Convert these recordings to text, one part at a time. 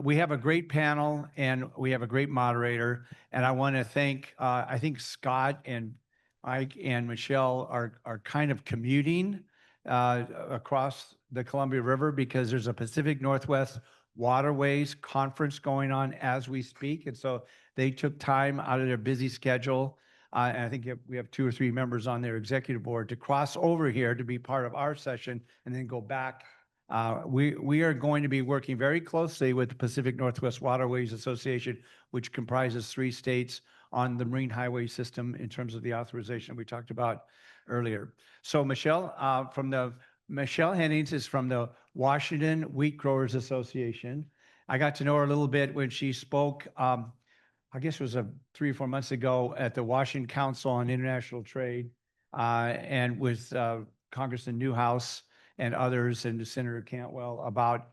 we have a great panel and we have a great moderator. And I want to thank, I think Scott and Mike and Michelle are kind of commuting across the Columbia River because there's a Pacific Northwest Waterways Conference going on as we speak. And so they took time out of their busy schedule. And I think we have 2 or 3 members on their executive board to cross over here to be part of our session and then go back. We are going to be working very closely with the Pacific Northwest Waterways Association, which comprises 3 states on the marine highway system in terms of the authorization we talked about earlier. So Michelle Hennings is from the Washington Wheat Growers Association. I got to know her a little bit when she spoke, I guess it was 3 or 4 months ago at the Washington Council on International Trade and with Congressman Newhouse and others and Senator Cantwell about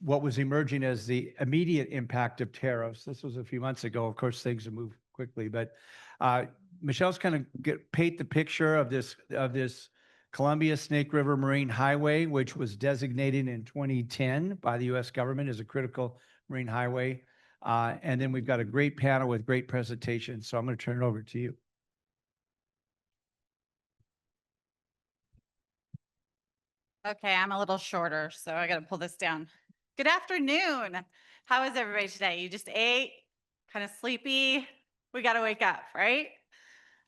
what was emerging as the immediate impact of tariffs. This was a few months ago. Of course, things have moved quickly, but Michelle's kind of paint the picture of this Columbia Snake River Marine Highway, which was designated in 2010 by the U.S. government as a critical marine highway. And then we've got a great panel with great presentations. So I'm going to turn it over to you. Okay, I'm a little shorter, so I got to pull this down. Good afternoon. How is everybody today? You just ate, kind of sleepy? We got to wake up, right?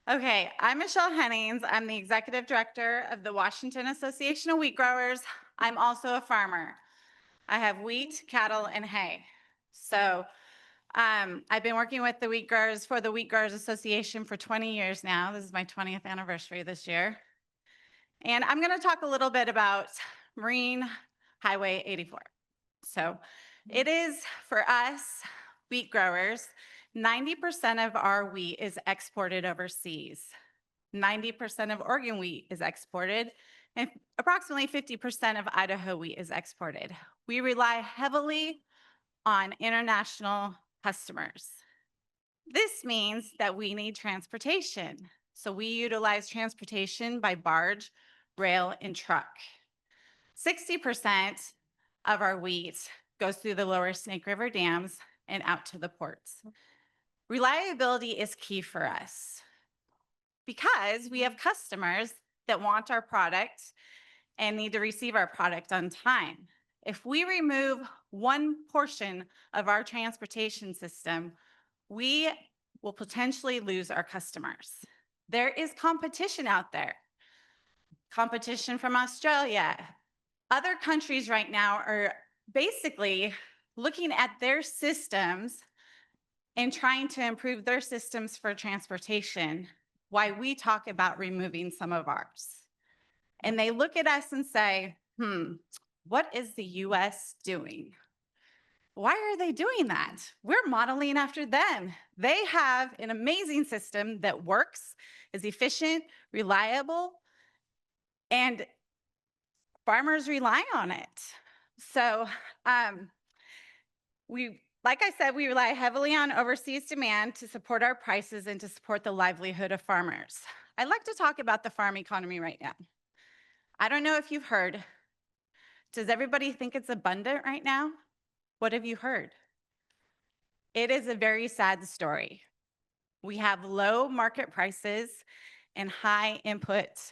Okay, I'm Michelle Hennings. I'm the executive director of the Washington Association of Wheat Growers. I'm also a farmer. I have wheat, cattle, and hay. So I've been working with the Wheat Growers for the Wheat Growers Association for 20 years now. This is my 20th anniversary this year. And I'm going to talk a little bit about Marine Highway 84. So it is, for us, wheat growers, 90% of our wheat is exported overseas. 90% of Oregon wheat is exported, and approximately 50% of Idaho wheat is exported. We rely heavily on international customers. This means that we need transportation. So we utilize transportation by barge, rail, and truck. 60% of our wheat goes through the lower Snake River dams and out to the ports. Reliability is key for us because we have customers that want our product and need to receive our product on time. If we remove one portion of our transportation system, we will potentially lose our customers. There is competition out there. Competition from Australia. Other countries right now are basically looking at their systems and trying to improve their systems for transportation, while we talk about removing some of ours. And they look at us and say, what is the US doing? Why are they doing that? We're modeling after them. They have an amazing system that works, is efficient, reliable, and farmers rely on it. So like I said, we rely heavily on overseas demand to support our prices and to support the livelihood of farmers. I'd like to talk about the farm economy right now. I don't know if you've heard. Does everybody think it's abundant right now? What have you heard? It is a very sad story. We have low market prices and high inputs.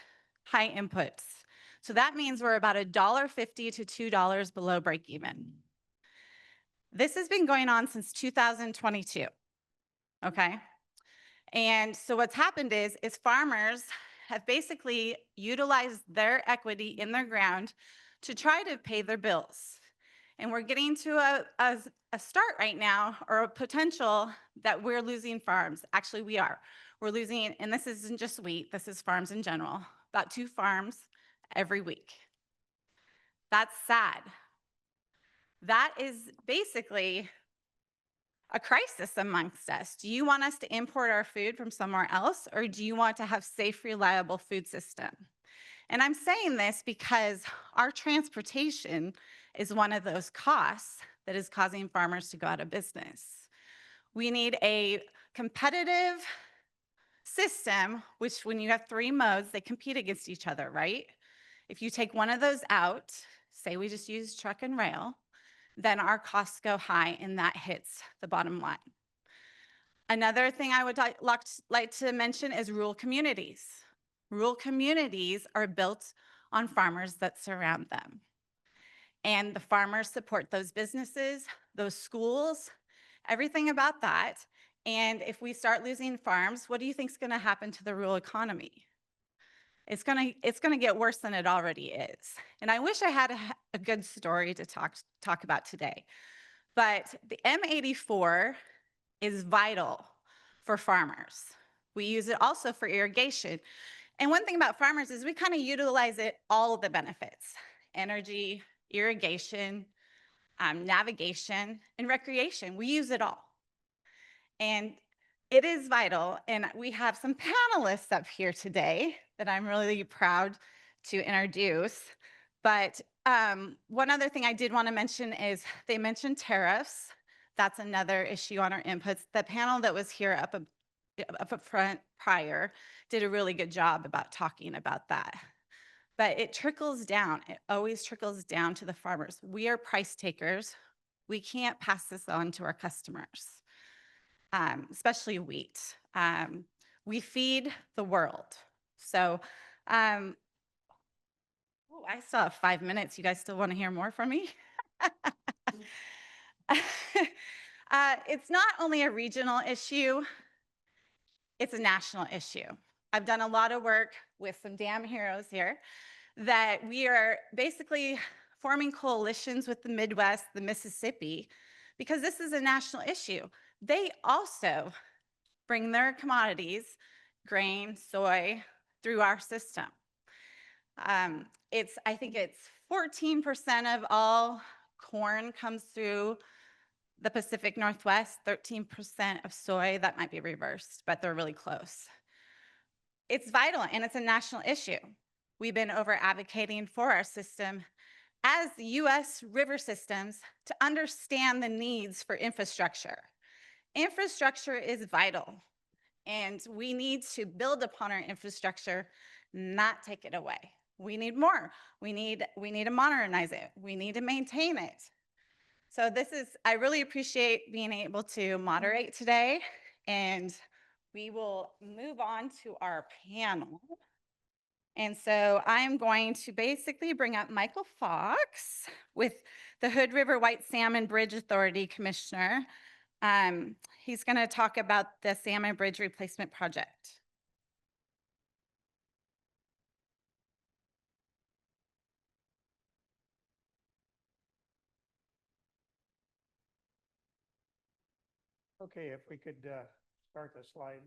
So that means we're about $1.50 to $2 below break even. This has been going on since 2022, okay? And so what's happened is farmers have basically utilized their equity in their ground to try to pay their bills. And we're getting to a start right now, or a potential that we're losing farms. Actually, we are. We're losing, and this isn't just wheat, this is farms in general, about 2 farms every week. That's sad. That is basically a crisis amongst us. Do you want us to import our food from somewhere else, or do you want to have safe, reliable food system? And I'm saying this because our transportation is one of those costs that is causing farmers to go out of business. We need a competitive system, which when you have 3 modes, they compete against each other, right? If you take one of those out, say we just use truck and rail, then our costs go high and that hits the bottom line. Another thing I would like to mention is rural communities. Rural communities are built on farmers that surround them. And the farmers support those businesses, those schools, everything about that. And if we start losing farms, what do you think is going to happen to the rural economy? It's going to get worse than it already is. And I wish I had a good story to talk about today. But the M84 is vital for farmers. We use it also for irrigation. And one thing about farmers is we kind of utilize it, all of the benefits: energy, irrigation, navigation, and recreation. We use it all. And it is vital. And we have some panelists up here today that I'm really proud to introduce. But one other thing I did want to mention is they mentioned tariffs. That's another issue on our inputs. The panel that was here up front prior did a really good job about talking about that. But it trickles down. It always trickles down to the farmers. We are price takers. We can't pass this on to our customers, especially wheat. We feed the world. So I still have 5 minutes. You guys still want to hear more from me? It's not only a regional issue, it's a national issue. I've done a lot of work with some dam heroes here that we are basically forming coalitions with the Midwest, the Mississippi, because this is a national issue. They also bring their commodities, grain, soy, through our system. I think it's 14% of all corn comes through the Pacific Northwest, 13% of soy. That might be reversed, but they're really close. It's vital, and it's a national issue. We've been over advocating for our system as the U.S. river systems to understand the needs for infrastructure. Infrastructure is vital, and we need to build upon our infrastructure, not take it away. We need more. We need to modernize it. We need to maintain it. So I really appreciate being able to moderate today, and we will move on to our panel. And so I'm going to basically bring up Michael Fox with the Hood River White Salmon Bridge Authority Commissioner. He's going to talk about the Salmon Bridge Replacement Project. Okay, if we could start the slide.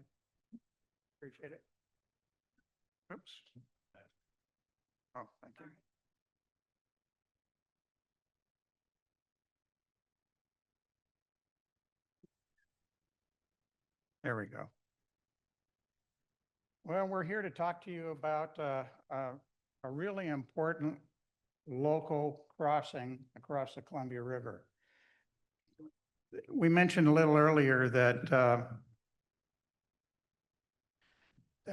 Appreciate it. Oops. Oh, thank you. There we go. Well, we're here to talk to you about a really important local crossing across the Columbia River. We mentioned a little earlier that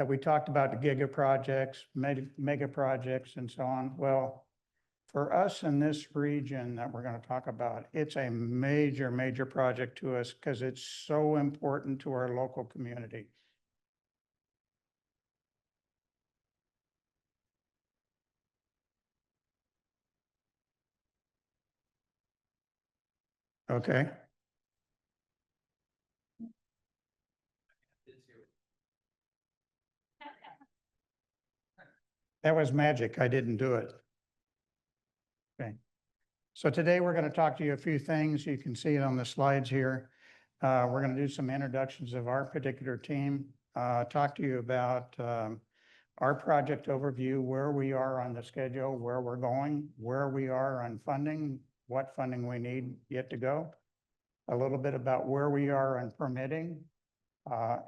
we talked about the giga projects, mega projects, and so on. Well, for us in this region that we're going to talk about, it's a major, major project to us because it's so important to our local community. Okay. That was magic. I didn't do it. Okay. So today we're going to talk to you a few things. You can see it on the slides here. We're going to do some introductions of our particular team, talk to you about our project overview, where we are on the schedule, where we're going, where we are on funding, what funding we need yet to go, a little bit about where we are on permitting,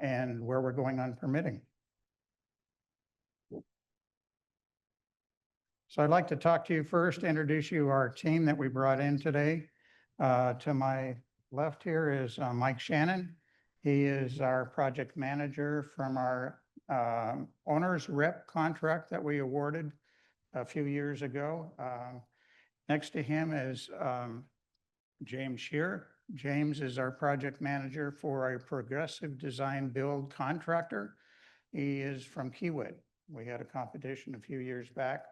and where we're going on permitting. So I'd like to talk to you first, introduce you our team that we brought in today. To my left here is Mike Shannon. He is our project manager from our owner's rep contract that we awarded a few years ago. Next to him is James Shear. James is our project manager for a progressive design build contractor. He is from Kiewit. We had a competition a few years back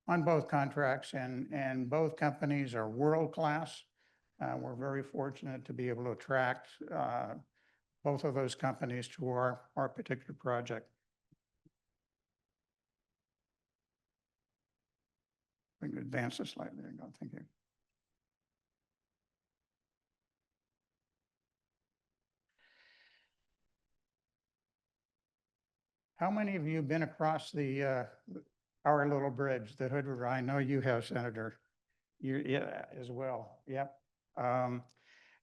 on both contracts, and both companies are world-class. We're very fortunate to be able to attract both of those companies to our particular project. We can advance the slide. There you go. Thank you. How many of you have been across our little bridge, the Hood River? I know you have, Senator. Yeah, as well. Yep. Our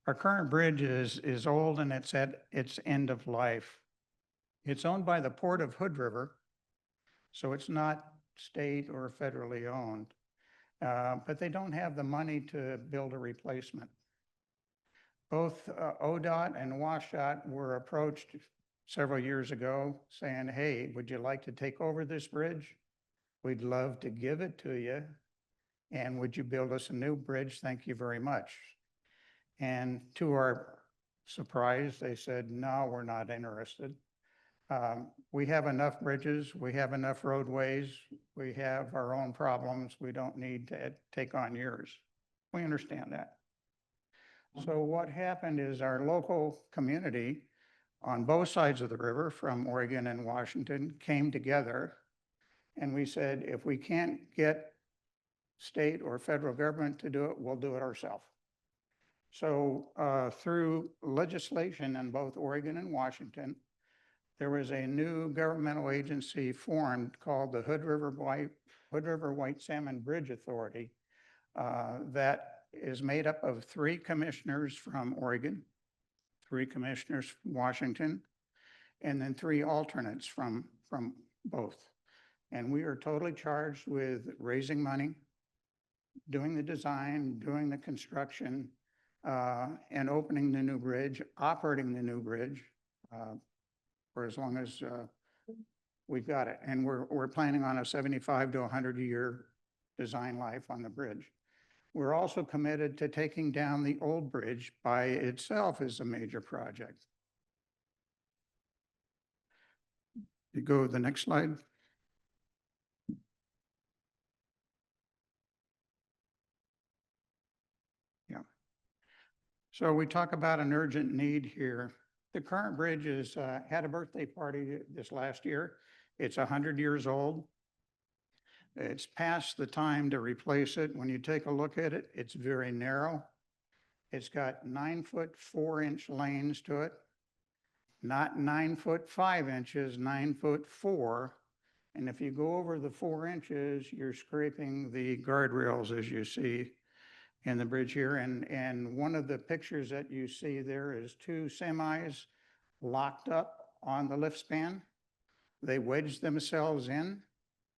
current bridge is old and it's at its end of life. It's owned by the Port of Hood River, so it's not state or federally owned. But they don't have the money to build a replacement. Both ODOT and WashDOT were approached several years ago saying, hey, would you like to take over this bridge? We'd love to give it to you. And would you build us a new bridge? Thank you very much. And to our surprise, they said, no, we're not interested. We have enough bridges. We have enough roadways. We have our own problems. We don't need to take on yours. We understand that. So what happened is our local community on both sides of the river from Oregon and Washington came together, and we said, if we can't get state or federal government to do it, we'll do it ourselves. So through legislation in both Oregon and Washington, there was a new governmental agency formed called the Hood River White Salmon Bridge Authority that is made up of 3 commissioners from Oregon, 3 commissioners from Washington, and then 3 alternates from both. And we are totally charged with raising money, doing the design, doing the construction, and opening the new bridge, operating the new bridge for as long as we've got it. And we're planning on a 75 to 100-year design life on the bridge. We're also committed to taking down the old bridge by itself as a major project. You go to the next slide. Yeah. So we talk about an urgent need here. The current bridge is had a birthday party this last year. It's 100 years old. It's past the time to replace it. When you take a look at it, it's very narrow. It's got 9-foot 4-inch lanes to it, not 9-foot 5 inches, 9-foot 4. And if you go over the 4 inches, you're scraping the guardrails as you see in the bridge here. And one of the pictures that you see there is 2 semis locked up on the lift span. They wedged themselves in.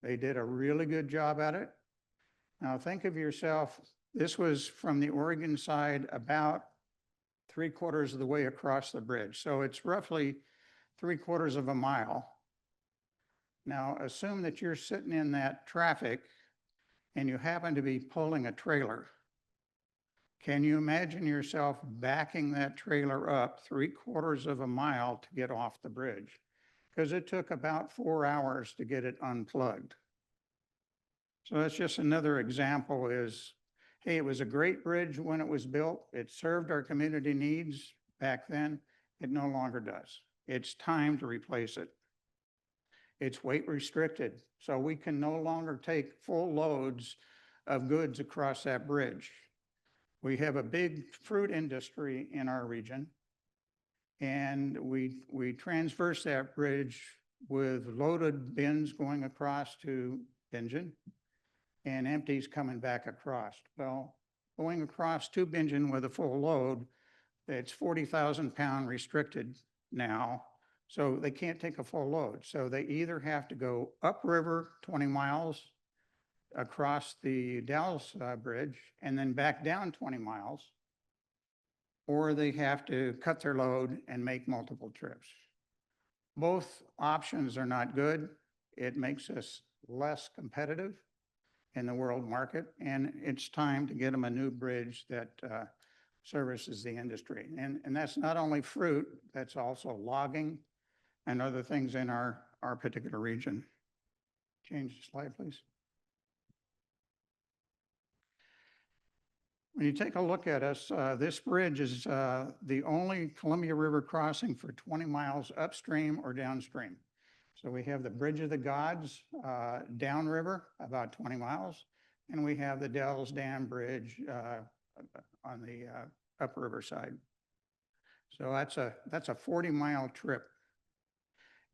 They did a really good job at it. Now think of yourself, this was from the Oregon side about 3/4 of the way across the bridge. So it's roughly 3/4 of a mile. Now assume that you're sitting in that traffic and you happen to be pulling a trailer. Can you imagine yourself backing that trailer up 3/4 of a mile to get off the bridge? Because it took about 4 hours to get it unplugged. So that's just another example is, hey, it was a great bridge when it was built. It served our community needs back then. It no longer does. It's time to replace it. It's weight restricted, so we can no longer take full loads of goods across that bridge. We have a big fruit industry in our region, and we transverse that bridge with loaded bins going across to Bingen and empties coming back across. Well, going across to Bingen with a full load, it's 40,000 pound restricted now, so they can't take a full load. So they either have to go upriver 20 miles across the Dallas Bridge and then back down 20 miles, or they have to cut their load and make multiple trips. Both options are not good. It makes us less competitive in the world market, and it's time to get them a new bridge that services the industry. And that's not only fruit, that's also logging and other things in our particular region. Change the slide, please. When you take a look at us, this bridge is the only Columbia River crossing for 20 miles upstream or downstream. So we have the Bridge of the Gods downriver, about 20 miles, and we have the Dells Dam Bridge on the upriver side. So that's a 40-mile trip.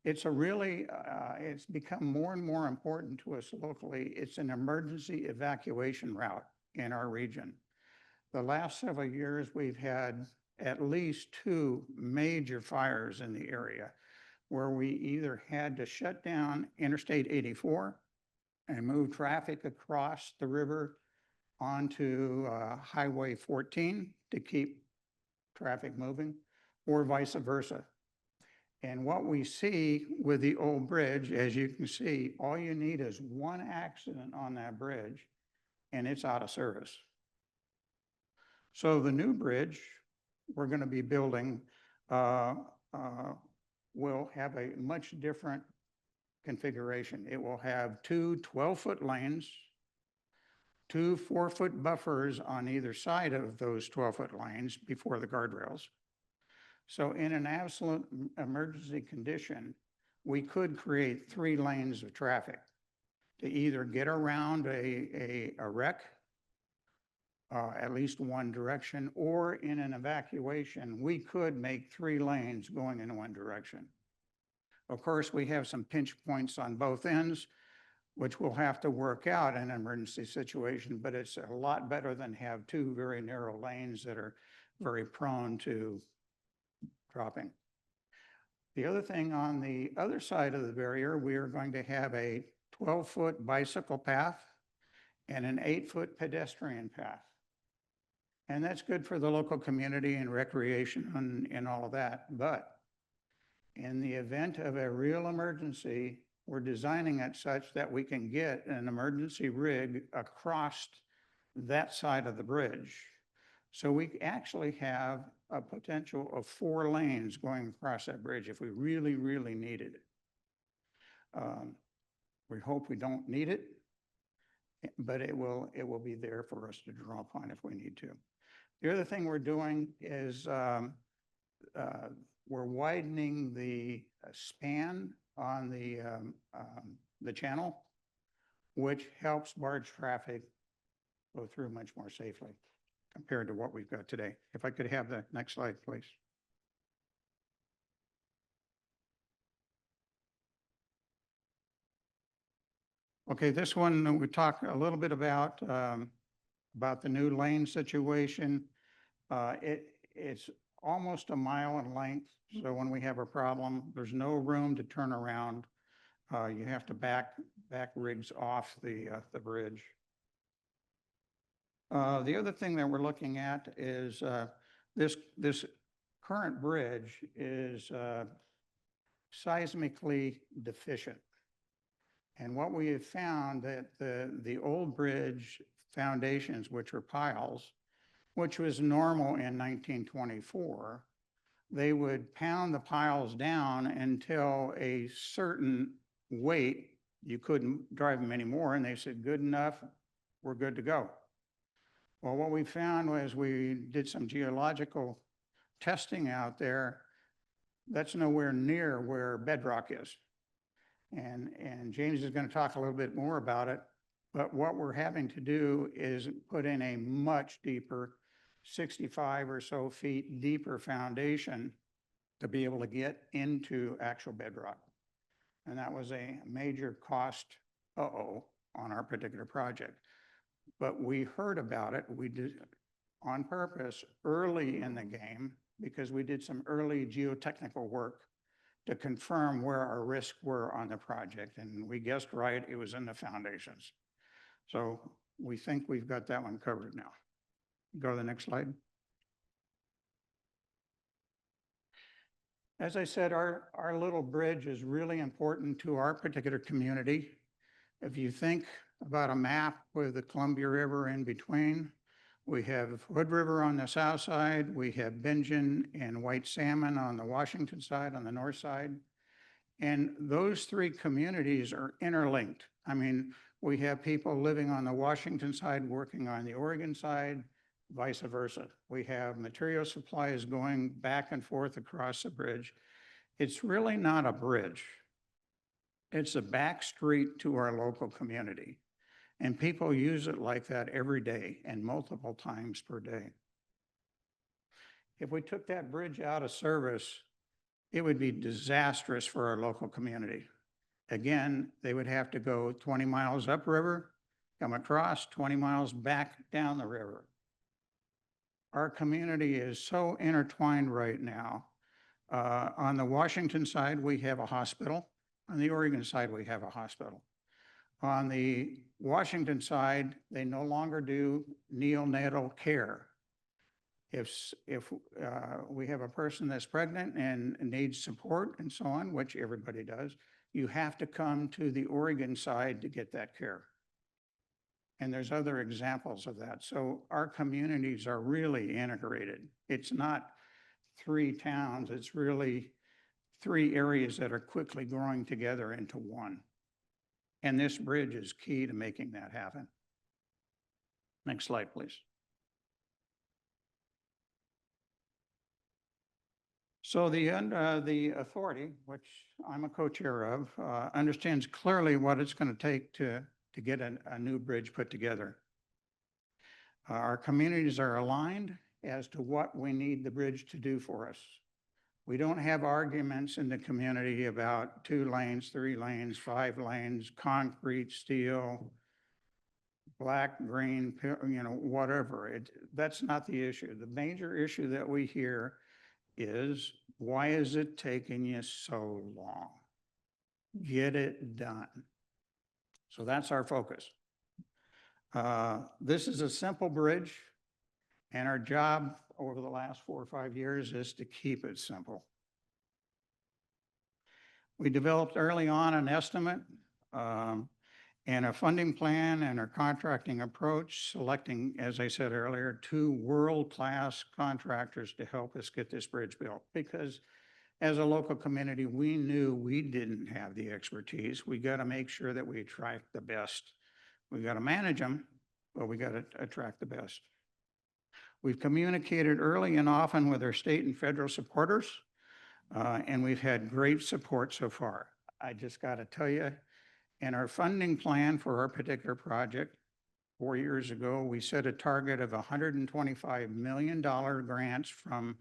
It's a really, it's become more and more important to us locally. It's an emergency evacuation route in our region. The last several years, we've had at least 2 major fires in the area where we either had to shut down Interstate 84 and move traffic across the river onto Highway 14 to keep traffic moving, or vice versa. And what we see with the old bridge, as you can see, all you need is one accident on that bridge and it's out of service. So the new bridge we're going to be building will have a much different configuration. It will have 2 12-foot lanes, 2 4-foot buffers on either side of those 12-foot lanes before the guardrails. So in an absolute emergency condition, we could create 3 lanes of traffic to either get around a wreck, at least one direction, or in an evacuation, we could make 3 lanes going in one direction. Of course, we have some pinch points on both ends, which we'll have to work out in an emergency situation, but it's a lot better than have 2 very narrow lanes that are very prone to dropping. The other thing, on the other side of the barrier, we are going to have a 12-foot bicycle path and an 8-foot pedestrian path. And that's good for the local community and recreation and all of that. But in the event of a real emergency, we're designing it such that we can get an emergency rig across that side of the bridge. So we actually have a potential of 4 lanes going across that bridge if we really, really needed it. We hope we don't need it, but it will be there for us to draw upon if we need to. The other thing we're doing is we're widening the span on the channel, which helps barge traffic go through much more safely compared to what we've got today. If I could have the next slide, please. Okay, this one we talked a little bit about the new lane situation. It's almost a mile in length. So when we have a problem, there's no room to turn around. You have to back rigs off the bridge. The other thing that we're looking at is this current bridge is seismically deficient. And what we have found that the old bridge foundations, which are piles, which was normal in 1924, they would pound the piles down until a certain weight, you couldn't drive them anymore, and they said, good enough, we're good to go. Well, what we found was we did some geological testing out there. That's nowhere near where bedrock is. And James is going to talk a little bit more about it, but what we're having to do is put in a much deeper, 65 or so feet deeper foundation to be able to get into actual bedrock. And that was a major cost on our particular project. But we heard about it, we did on purpose early in the game because we did some early geotechnical work to confirm where our risks were on the project. And we guessed right, it was in the foundations. So we think we've got that one covered now. Go to the next slide. As I said, our little bridge is really important to our particular community. If you think about a map with the Columbia River in between, We have Hood River on the south side. We have Bingen and White Salmon on the Washington side, on the north side. And those three communities are interlinked. I mean, we have people living on the Washington side, working on the Oregon side, vice versa. We have material supplies going back and forth across the bridge. It's really not a bridge. It's a back street to our local community. And people use it like that every day and multiple times per day. If we took that bridge out of service, it would be disastrous for our local community. Again, they would have to go 20 miles upriver, come across 20 miles back down the river. Our community is so intertwined right now. On the Washington side, we have a hospital. On the Oregon side, we have a hospital. On the Washington side, they no longer do neonatal care. If we have a person that's pregnant and needs support and so on, which everybody does, you have to come to the Oregon side to get that care. And there's other examples of that. So our communities are really integrated. It's not three towns, it's really three areas that are quickly growing together into one. And this bridge is key to making that happen. Next slide, please. So the authority, which I'm a co-chair of, understands clearly what it's going to take to get a new bridge put together. Our communities are aligned as to what we need the bridge to do for us. We don't have arguments in the community about 2 lanes, 3 lanes, 5 lanes, concrete, steel, black, green, whatever. That's not the issue. The major issue that we hear is, why is it taking you so long? Get it done. So that's our focus. This is a simple bridge, and our job over the last 4 or 5 years is to keep it simple. We developed early on an estimate and a funding plan and our contracting approach, selecting, as I said earlier, 2 world-class contractors to help us get this bridge built. Because as a local community, we knew we didn't have the expertise. We got to make sure that we attract the best. We got to manage them, but we got to attract the best. We've communicated early and often with our state and federal supporters, and we've had great support so far. I just got to tell you, in our funding plan for our particular project, 4 years ago, we set a target of $125 million grants from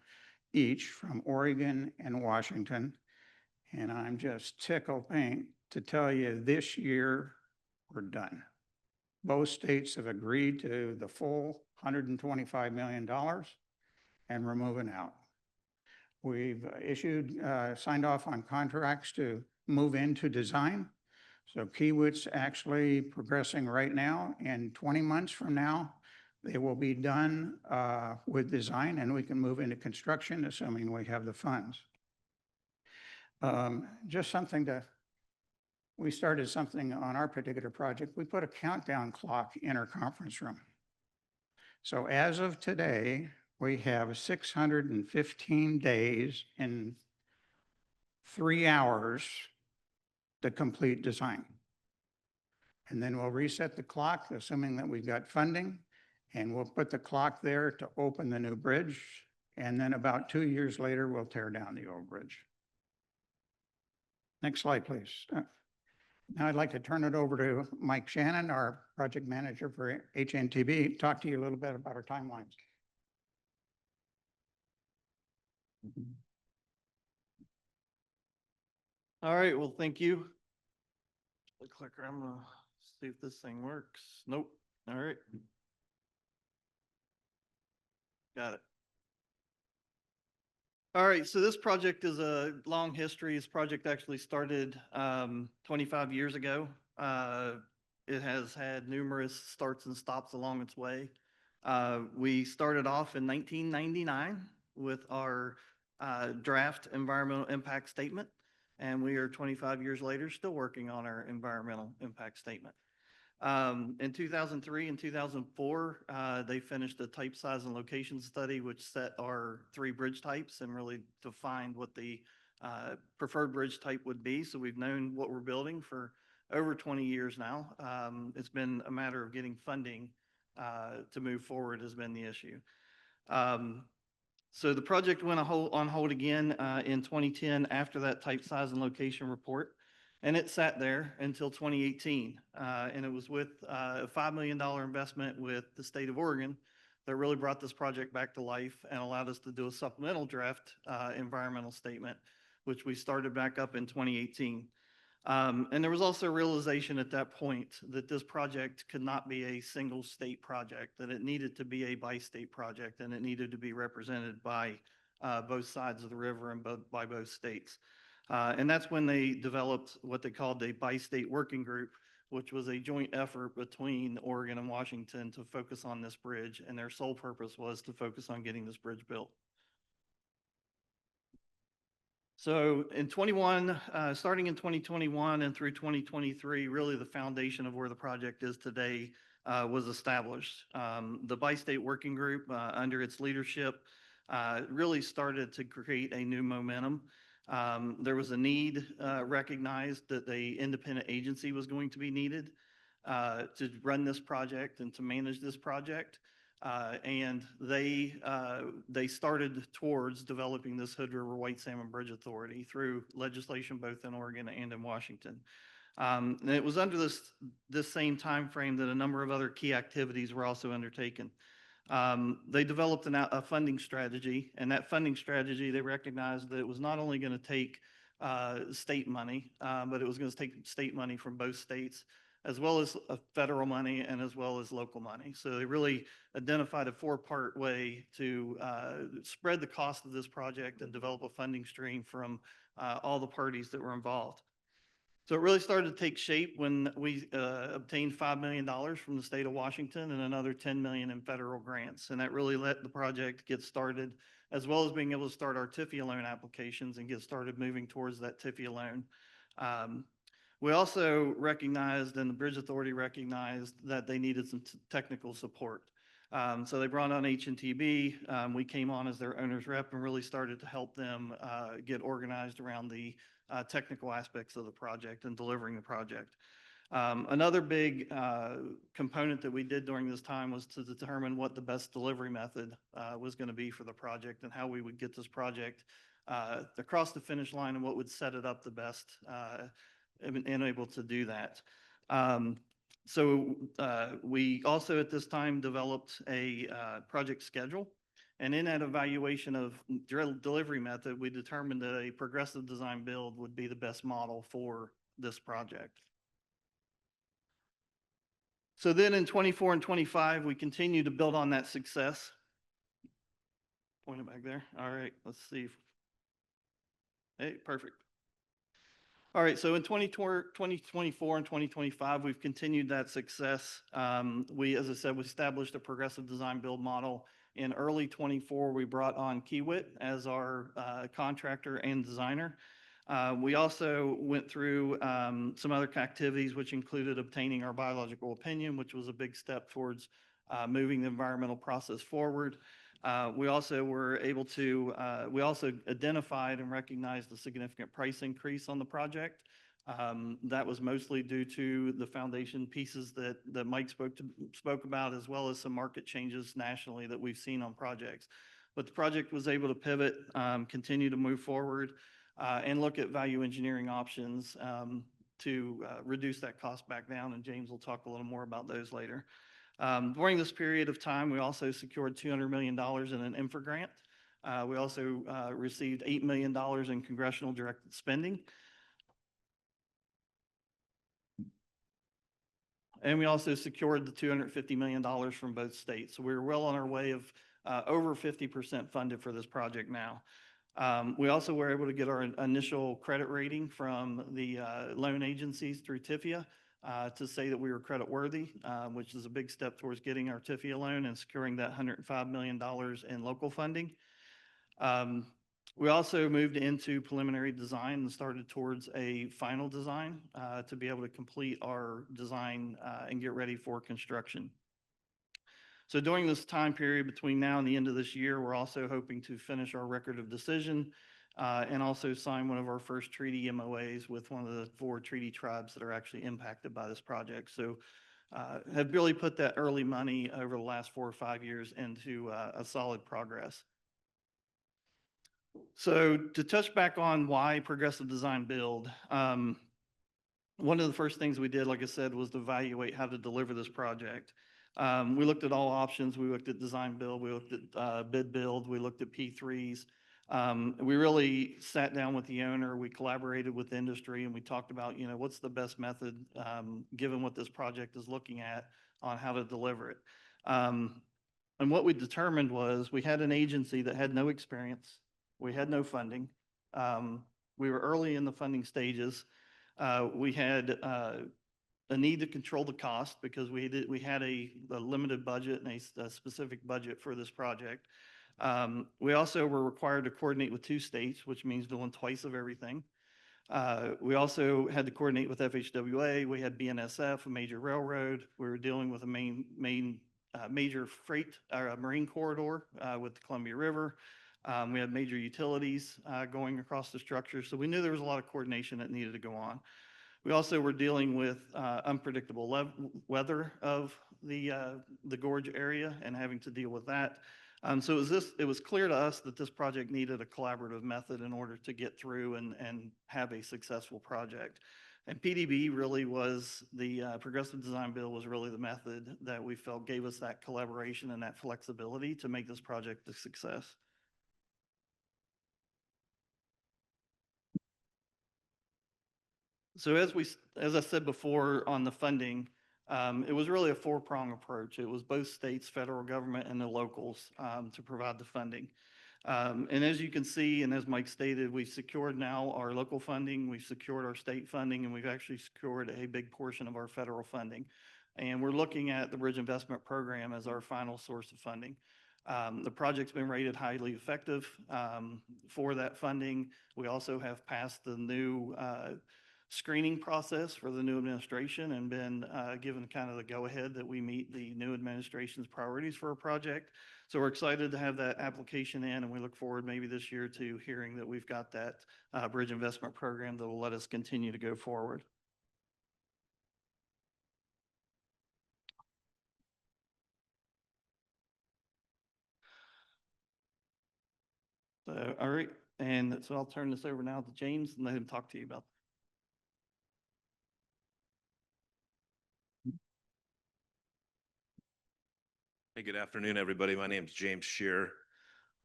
Oregon and Washington. And I'm just tickled pink to tell you this year we're done. Both states have agreed to the full $125 million and we're moving out. We've signed off on contracts to move into design. So Kiewit's actually progressing right now, and 20 months from now, they will be done with design and we can move into construction, assuming we have the funds. Just something we started something on our particular project. We put a countdown clock in our conference room. So as of today, we have 615 days and 3 hours to complete design. And then we'll reset the clock, assuming that we've got funding, and we'll put the clock there to open the new bridge. And then about 2 years later, we'll tear down the old bridge. Next slide, please. Now I'd like to turn it over to Mike Shannon, our project manager for HNTB, talk to you a little bit about our timelines. All right, well, thank you. The clicker, I'm gonna see if this thing works. Nope. All right. Got it. All right, so this project is a long history. This project actually started 25 years ago. It has had numerous starts and stops along its way. We started off in 1999 with our draft environmental impact statement, and we are 25 years later still working on our environmental impact statement. In 2003 and 2004, they finished a type size and location study, which set our 3 bridge types and really defined what the preferred bridge type would be. So we've known what we're building for over 20 years now. It's been a matter of getting funding to move forward has been the issue. So the project went on hold again in 2010 after that type size and location report. And it sat there until 2018. And it was with a $5 million investment with the state of Oregon that really brought this project back to life and allowed us to do a supplemental draft environmental statement, which we started back up in 2018. And there was also a realization at that point that this project could not be a single state project, that it needed to be a bi-state project, and it needed to be represented by both sides of the river and by both states. And that's when they developed what they called a bi-state working group, which was a joint effort between Oregon and Washington to focus on this bridge. And their sole purpose was to focus on getting this bridge built. So in starting in 2021 and through 2023, really the foundation of where the project is today was established. The bi-state working group under its leadership really started to create a new momentum. There was a need recognized that the independent agency was going to be needed to run this project and to manage this project. And they started towards developing this Hood River White Salmon Bridge Authority through legislation both in Oregon and in Washington. And it was under this same time frame that a number of other key activities were also undertaken. They developed a funding strategy, and that funding strategy, they recognized that it was not only going to take state money, but it was going to take state money from both states, as well as federal money and as well as local money. So they really identified a 4-part way to spread the cost of this project and develop a funding stream from all the parties that were involved. So it really started to take shape when we obtained $5 million from the state of Washington and another $10 million in federal grants. And that really let the project get started, as well as being able to start our TIFIA loan applications and get started moving towards that TIFIA loan. We also recognized, and the Bridge Authority recognized, that they needed some technical support. So they brought on HNTB. We came on as their owner's rep and really started to help them get organized around the technical aspects of the project and delivering the project. Another big component that we did during this time was to determine what the best delivery method was going to be for the project and how we would get this project across the finish line and what would set it up the best and able to do that. So we also at this time developed a project schedule. And in that evaluation of delivery method, we determined that a progressive design build would be the best model for this project. So then in 24 and 25, we continue to build on that success. Point it back there. All right, let's see. Hey, perfect. All right, so in 2024 and 2025, we've continued that success. As I said, we established a progressive design build model. In early 24, we brought on Kiewit as our contractor and designer. We also went through some other activities, which included obtaining our biological opinion, which was a big step towards moving the environmental process forward. We also were able to, we also identified and recognized a significant price increase on the project. That was mostly due to the foundation pieces that Mike spoke about, as well as some market changes nationally that we've seen on projects. But the project was able to pivot, continue to move forward, and look at value engineering options to reduce that cost back down. And James will talk a little more about those later. During this period of time, we also secured $200 million in an infra grant. We also received $8 million in congressional directed spending. And we also secured the $250 million from both states. So we're well on our way of over 50% funded for this project now. We also were able to get our initial credit rating from the loan agencies through TIFIA to say that we were credit worthy, which is a big step towards getting our TIFIA loan and securing that $105 million in local funding. We also moved into preliminary design and started towards a final design to be able to complete our design and get ready for construction. So during this time period between now and the end of this year, we're also hoping to finish our record of decision and also sign one of our first treaty MOAs with one of the 4 treaty tribes that are actually impacted by this project. So have really put that early money over the last 4 or 5 years into a solid progress. So to touch back on why progressive design build, one of the first things we did, like I said, was to evaluate how to deliver this project. We looked at all options. We looked at design build, we looked at bid build, we looked at P3s. We really sat down with the owner, we collaborated with the industry, and we talked about, you know, what's the best method, given what this project is looking at on how to deliver it. And what we determined was we had an agency that had no experience. We had no funding. We were early in the funding stages. We had a need to control the cost because we had a limited budget and a specific budget for this project. We also were required to coordinate with 2 states, which means doing twice of everything. We also had to coordinate with FHWA. We had BNSF, a major railroad. We were dealing with a major freight marine corridor with the Columbia River. We had major utilities going across the structure. So we knew there was a lot of coordination that needed to go on. We also were dealing with unpredictable weather of the gorge area and having to deal with that. So it was clear to us that this project needed a collaborative method in order to get through and have a successful project. And PDB really was the progressive design build was really the method that we felt gave us that collaboration and that flexibility to make this project a success. So as I said before on the funding, it was really a 4-prong approach. It was both states, federal government, and the locals to provide the funding. And as you can see, and as Mike stated, we've secured now our local funding, we've secured our state funding, and we've actually secured a big portion of our federal funding. And we're looking at the Bridge Investment Program as our final source of funding. The project's been rated highly effective for that funding. We also have passed the new screening process for the new administration and been given kind of the go-ahead that we meet the new administration's priorities for a project. So we're excited to have that application in, and we look forward maybe this year to hearing that we've got that bridge investment program that will let us continue to go forward. So, all right, and so I'll turn this over now to James and let him talk to you about. Hey, good afternoon, everybody. My name is James Shear.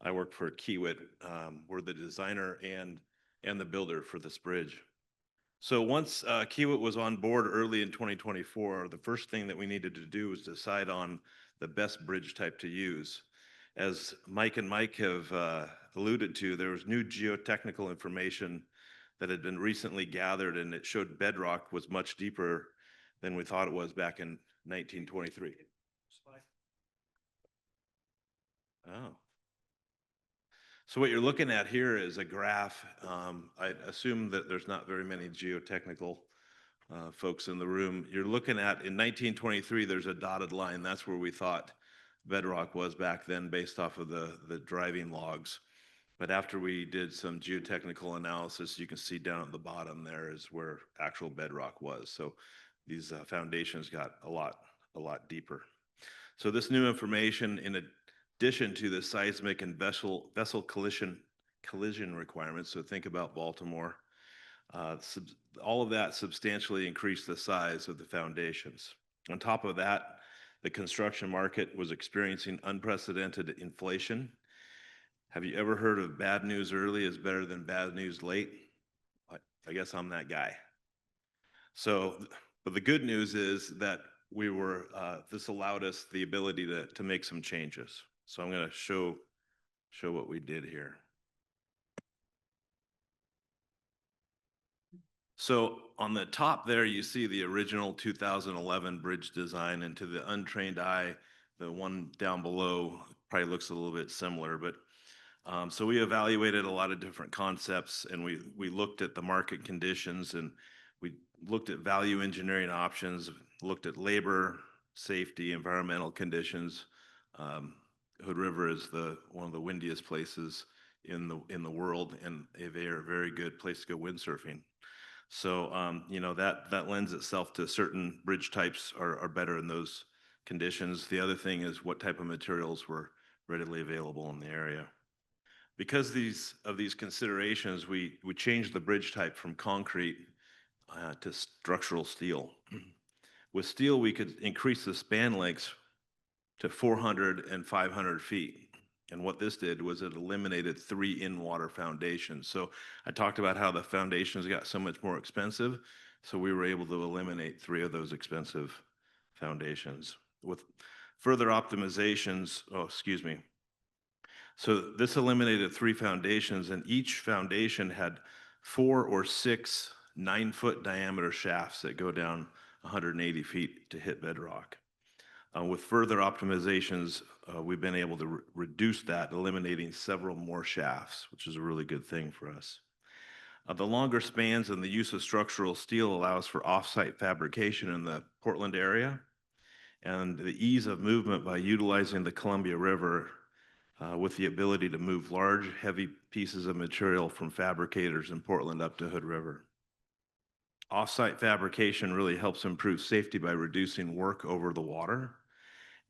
I work for Kiewit. We're the designer and the builder for this bridge. So once Kiewit was on board early in 2024, the first thing that we needed to do was decide on the best bridge type to use. As Mike and Mike have alluded to, there was new geotechnical information that had been recently gathered, and it showed bedrock was much deeper than we thought it was back in 1923. Oh. So what you're looking at here is a graph. I assume that there's not very many geotechnical folks in the room. You're looking at, in 1923, there's a dotted line. That's where we thought bedrock was back then based off of the driving logs. But after we did some geotechnical analysis, you can see down at the bottom there is where actual bedrock was. So these foundations got a lot deeper. So this new information, in addition to the seismic and vessel collision requirements, so think about Baltimore, all of that substantially increased the size of the foundations. On top of that, the construction market was experiencing unprecedented inflation. Have you ever heard of bad news early is better than bad news late? I guess I'm that guy. So, but the good news is that this allowed us the ability to make some changes. So I'm going to show what we did here. So on the top there, you see the original 2011 bridge design, and to the untrained eye, the one down below probably looks a little bit similar, but So we evaluated a lot of different concepts, and we looked at the market conditions, and we looked at value engineering options, looked at labor, safety, environmental conditions. Hood River is one of the windiest places in the world, and they are a very good place to go windsurfing. So, that lends itself to certain bridge types are better in those conditions. The other thing is what type of materials were readily available in the area. Because of these considerations, we changed the bridge type from concrete to structural steel. With steel, we could increase the span lengths to 400 and 500 feet. And what this did was it eliminated 3 in-water foundations. So I talked about how the foundations got so much more expensive. So we were able to eliminate 3 of those expensive foundations. With further optimizations, So this eliminated 3 foundations, and each foundation had 4 or 6 9-foot diameter shafts that go down 180 feet to hit bedrock. With further optimizations, we've been able to reduce that, eliminating several more shafts, which is a really good thing for us. The longer spans and the use of structural steel allows for off-site fabrication in the Portland area, and the ease of movement by utilizing the Columbia River with the ability to move large, heavy pieces of material from fabricators in Portland up to Hood River. Off-site fabrication really helps improve safety by reducing work over the water.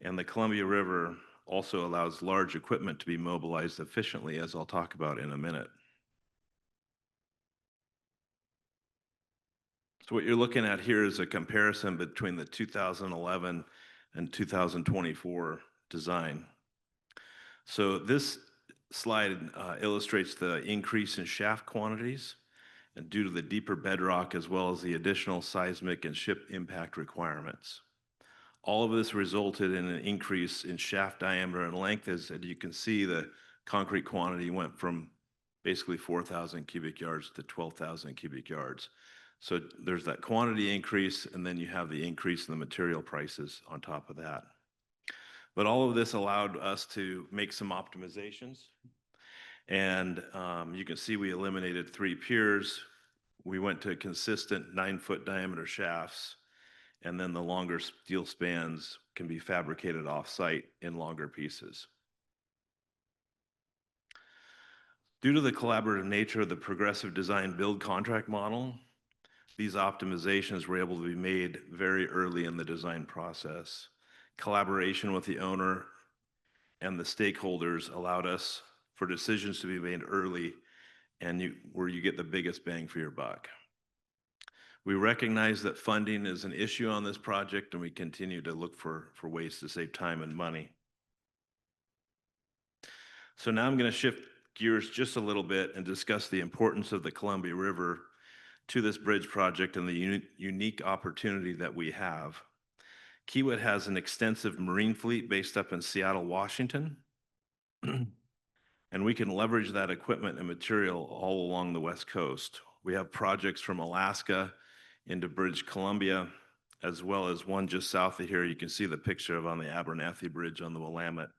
And the Columbia River also allows large equipment to be mobilized efficiently, as I'll talk about in a minute. So what you're looking at here is a comparison between the 2011 and 2024 design. So this slide illustrates the increase in shaft quantities and due to the deeper bedrock as well as the additional seismic and ship impact requirements. All of this resulted in an increase in shaft diameter and length. As you can see, the concrete quantity went from basically 4,000 cubic yards to 12,000 cubic yards. So there's that quantity increase, and then you have the increase in the material prices on top of that. But all of this allowed us to make some optimizations. And you can see we eliminated 3 piers. We went to consistent 9-foot diameter shafts. And then the longer steel spans can be fabricated off-site in longer pieces. Due to the collaborative nature of the progressive design build contract model, these optimizations were able to be made very early in the design process. Collaboration with the owner and the stakeholders allowed us for decisions to be made early and where you get the biggest bang for your buck. We recognize that funding is an issue on this project, and we continue to look for ways to save time and money. So now I'm going to shift gears just a little bit and discuss the importance of the Columbia River to this bridge project and the unique opportunity that we have. Kiewit has an extensive marine fleet based up in Seattle, Washington, and we can leverage that equipment and material all along the West Coast. We have projects from Alaska into British Columbia, as well as one just south of here. You can see the picture of on the Abernathy Bridge on the Willamette.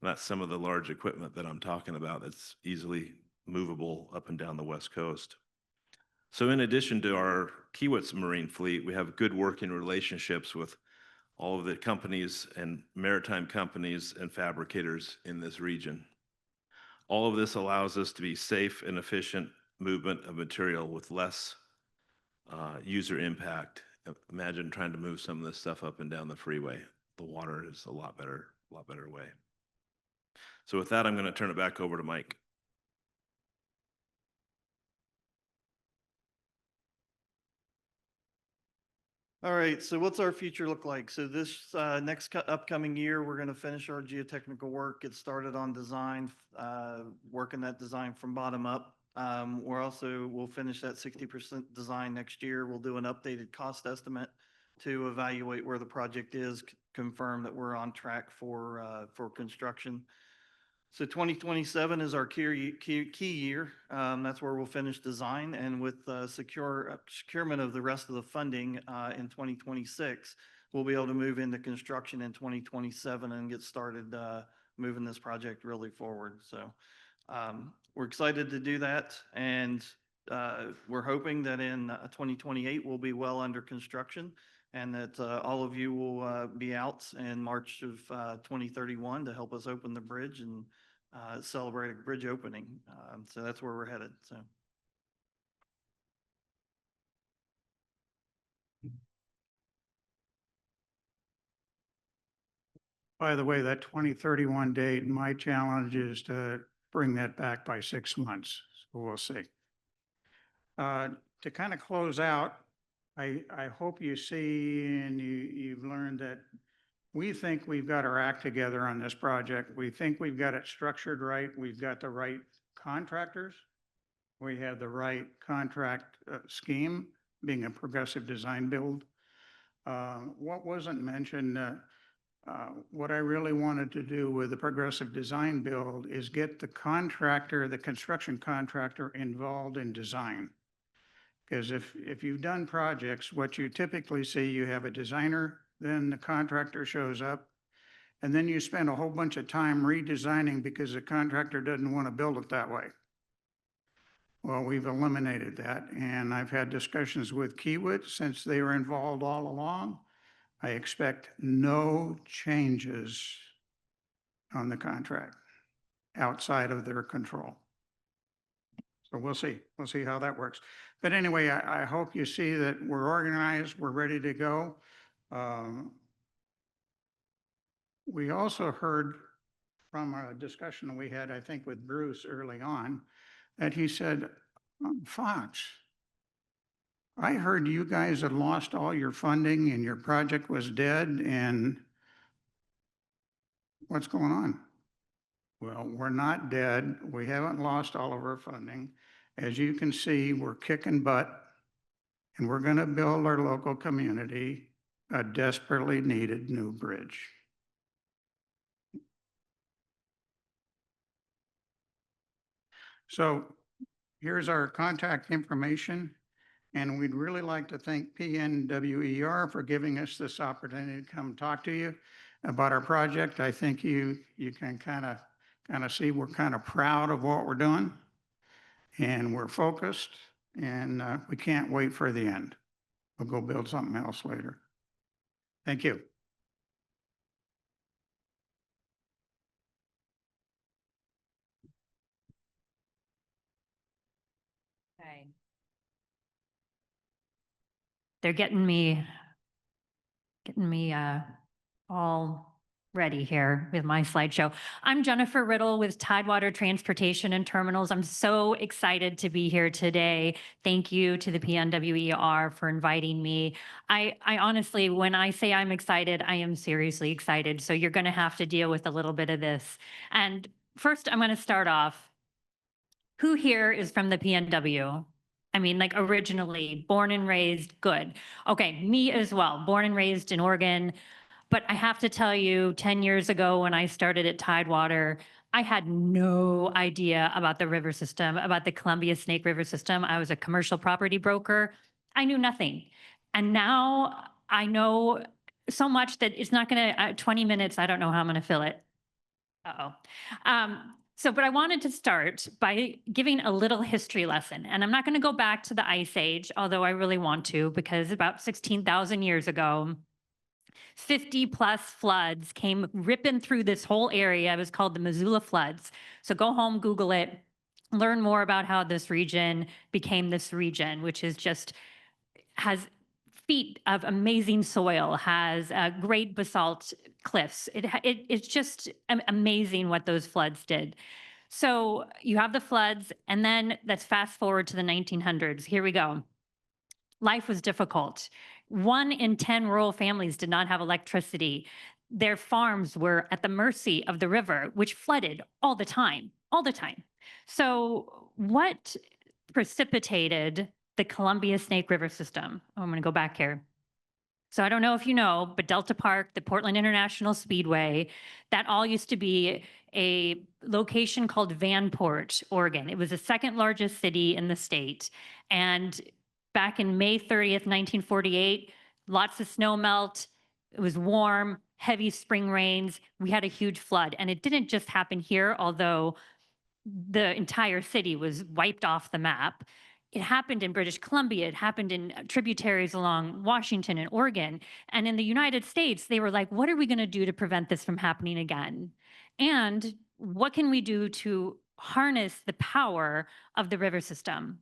And that's some of the large equipment that I'm talking about that's easily movable up and down the West Coast. So in addition to our Kiewit's marine fleet, we have good working relationships with all of the companies and maritime companies and fabricators in this region. All of this allows us to be safe and efficient movement of material with less user impact. Imagine trying to move some of this stuff up and down the freeway. The water is a lot better way. So with that, I'm going to turn it back over to Mike. All right, so what's our future look like? So this next upcoming year, we're going to finish our geotechnical work, get started on design, working that design from bottom up. We'll finish that 60% design next year. We'll do an updated cost estimate to evaluate where the project is, confirm that we're on track for construction. So 2027 is our key year. That's where we'll finish design, and with securement of the rest of the funding in 2026, we'll be able to move into construction in 2027 and get started moving this project really forward. So We're excited to do that, and we're hoping that in 2028 we'll be well under construction, and that all of you will be out in March of 2031 to help us open the bridge and celebrate a bridge opening. So that's where we're headed. So. By the way, that 2031 date, my challenge is to bring that back by 6 months. So we'll see. To kind of close out, I hope you see and you've learned that we think we've got our act together on this project. We think we've got it structured right. We've got the right contractors. We have the right contract scheme, being a progressive design build. What wasn't mentioned, what I really wanted to do with the progressive design build is get the contractor, the construction contractor involved in design. Because if you've done projects, what you typically see, you have a designer, then the contractor shows up, and then you spend a whole bunch of time redesigning because the contractor doesn't want to build it that way. Well, we've eliminated that, and I've had discussions with Kiewit since they were involved all along. I expect no changes on the contract outside of their control. So we'll see. We'll see how that works. But anyway, I hope you see that we're organized, we're ready to go. We also heard from a discussion we had, I think, with Bruce early on, that he said, Fox, I heard you guys had lost all your funding and your project was dead, and what's going on? Well, we're not dead. We haven't lost all of our funding. As you can see, we're kicking butt, and we're going to build our local community a desperately needed new bridge. So here's our contact information, and we'd really like to thank PNWER for giving us this opportunity to come talk to you about our project. I think you can kind of see we're kind of proud of what we're doing, and we're focused, and we can't wait for the end. We'll go build something else later. Thank you. Okay. They're getting me all ready here with my slideshow. I'm Jennifer Riddle with Tidewater Transportation and Terminals. I'm so excited to be here today. Thank you to the PNWER for inviting me. I honestly, when I say I'm excited, I am seriously excited. So you're going to have to deal with a little bit of this. And first, I'm going to start off. Who here is from the PNW? I mean, like originally born and raised, good. Okay, me as well, born and raised in Oregon. But I have to tell you, 10 years ago when I started at Tidewater, I had no idea about the river system, about the Columbia Snake River system. I was a commercial property broker. I knew nothing. And now I know so much that it's not going to, 20 minutes, I don't know how I'm going to fill it. But I wanted to start by giving a little history lesson. And I'm not going to go back to the Ice Age, although I really want to, because about 16,000 years ago, 50 plus floods came ripping through this whole area. It was called the Missoula floods. So go home, Google it, learn more about how this region became this region, which is just has feet of amazing soil, has great basalt cliffs. It's just amazing what those floods did. So you have the floods, and then let's fast forward to the 1900s. Here we go. Life was difficult. 1 in 10 rural families did not have electricity. Their farms were at the mercy of the river, which flooded all the time, all the time. So what precipitated the Columbia Snake River system? Oh, I'm going to go back here. So I don't know if you know, but Delta Park, the Portland International Speedway, that all used to be a location called Vanport, Oregon. It was the second largest city in the state. And back in May 30th, 1948, lots of snow melt. It was warm, heavy spring rains. We had a huge flood. And it didn't just happen here, although the entire city was wiped off the map. It happened in British Columbia. It happened in tributaries along Washington and Oregon. And in the United States, they were like, what are we going to do to prevent this from happening again? And what can we do to harness the power of the river system?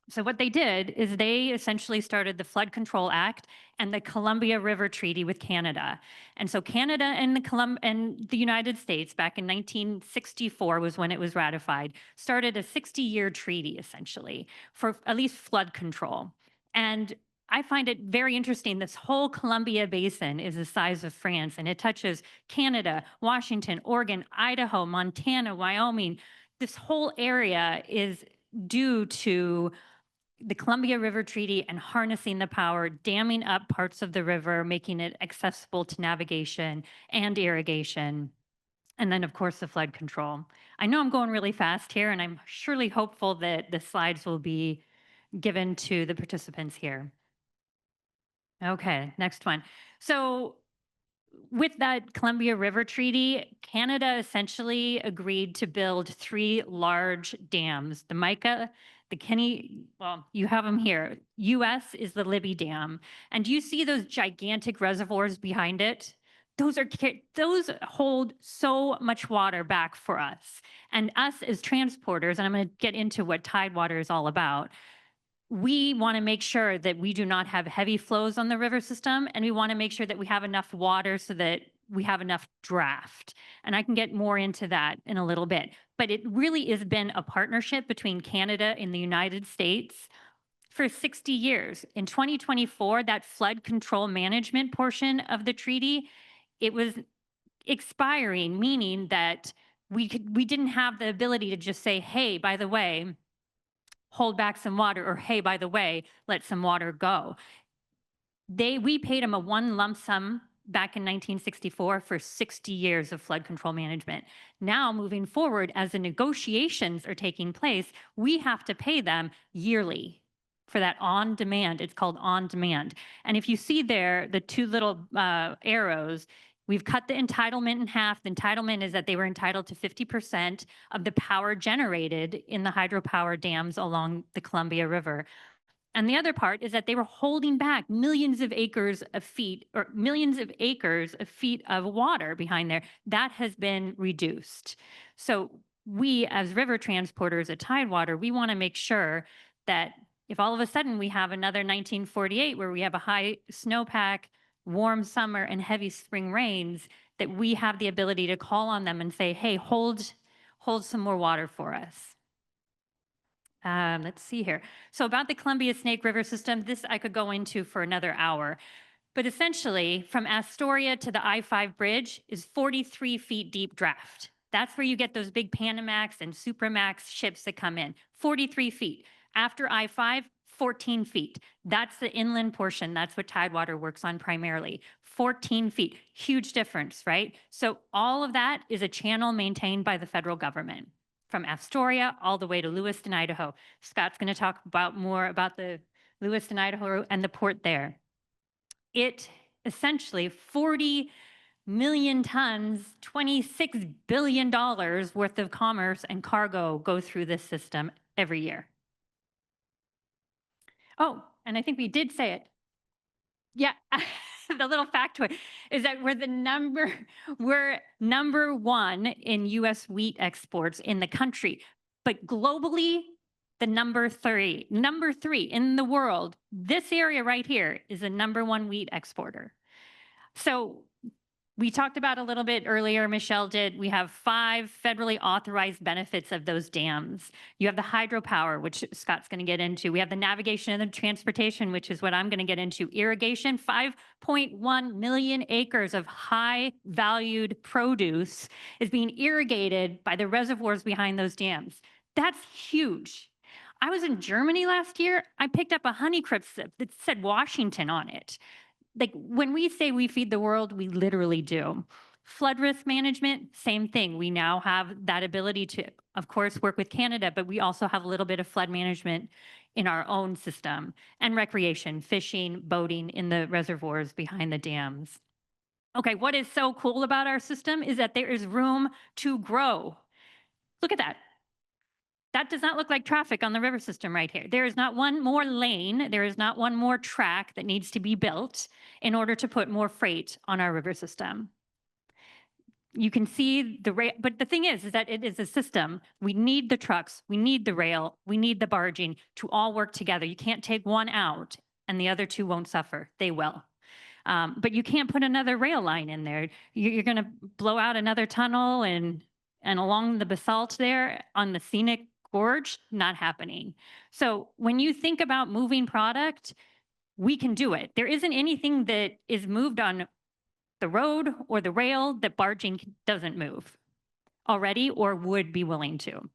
So what they did is they essentially started the Flood Control Act and the Columbia River Treaty with Canada. And so Canada and the United States back in 1964 was when it was ratified, started a 60-year treaty essentially for at least flood control. And I find it very interesting. This whole Columbia Basin is the size of France, and it touches Canada, Washington, Oregon, Idaho, Montana, Wyoming. This whole area is due to the Columbia River Treaty and harnessing the power, damming up parts of the river, making it accessible to navigation and irrigation. And then, of course, the flood control. I know I'm going really fast here, and I'm surely hopeful that the slides will be given to the participants here. Okay, next one. So with that Columbia River Treaty, Canada essentially agreed to build 3 large dams, the Mica, the Kenny, well, you have them here. US is the Libby Dam. And do you see those gigantic reservoirs behind it? Those hold so much water back for us. And us as transporters, and I'm going to get into what Tidewater is all about, we want to make sure that we do not have heavy flows on the river system, and we want to make sure that we have enough water so that we have enough draft. And I can get more into that in a little bit. But it really has been a partnership between Canada and the United States for 60 years. In 2024, that flood control management portion of the treaty, it was expiring, meaning that we didn't have the ability to just say, hey, by the way, hold back some water, or hey, by the way, let some water go. We paid them a one lump sum back in 1964 for 60 years of flood control management. Now, moving forward, as the negotiations are taking place, we have to pay them yearly for that on demand. It's called on demand. And if you see there, the 2 little arrows, we've cut the entitlement in half. The entitlement is that they were entitled to 50% of the power generated in the hydropower dams along the Columbia River. And the other part is that they were holding back millions of acres of feet of water behind there. That has been reduced. So we, as river transporters at Tidewater, we want to make sure that if all of a sudden we have another 1948 where we have a high snowpack, warm summer, and heavy spring rains, that we have the ability to call on them and say, hey, hold some more water for us. Let's see here. So about the Columbia Snake River system, this I could go into for another hour. But essentially, from Astoria to the I-5 bridge is 43 feet deep draft. That's where you get those big Panamax and Supramax ships that come in. 43 feet. After I-5, 14 feet. That's the inland portion. That's what Tidewater works on primarily. 14 feet. Huge difference, right? So all of that is a channel maintained by the federal government, from Astoria all the way to Lewiston, Idaho. Scott's going to talk more about the Lewiston, Idaho and the port there. It essentially 40 million tons, $26 billion worth of commerce and cargo go through this system every year. Oh, and I think we did say it. Yeah, the little factoid is that we're number 1 in US wheat exports in the country, but globally, the number 3 in the world. This area right here is the number 1 wheat exporter. So we talked about a little bit earlier, Michelle did, we have 5 federally authorized benefits of those dams. You have the hydropower, which Scott's going to get into. We have the navigation and the transportation, which is what I'm going to get into. Irrigation, 5.1 million acres of high valued produce is being irrigated by the reservoirs behind those dams. That's huge. I was in Germany last year. I picked up a Honeycrisp that said Washington on it. Like when we say we feed the world, we literally do. Flood risk management, same thing. We now have that ability to, of course, work with Canada, but we also have a little bit of flood management in our own system. And recreation, fishing, boating in the reservoirs behind the dams. Okay, what is so cool about our system is that there is room to grow. Look at that. That does not look like traffic on the river system right here. There is not one more lane, there is not one more track that needs to be built in order to put more freight on our river system. You can see the rail, but the thing is that it is a system. We need the trucks, we need the rail, we need the barging to all work together. You can't take one out and the other two won't suffer. They will. But you can't put another rail line in there. You're going to blow out another tunnel and along the basalt there on the scenic gorge, not happening. So when you think about moving product, we can do it. There isn't anything that is moved on the road or the rail that barging doesn't move already or would be willing to.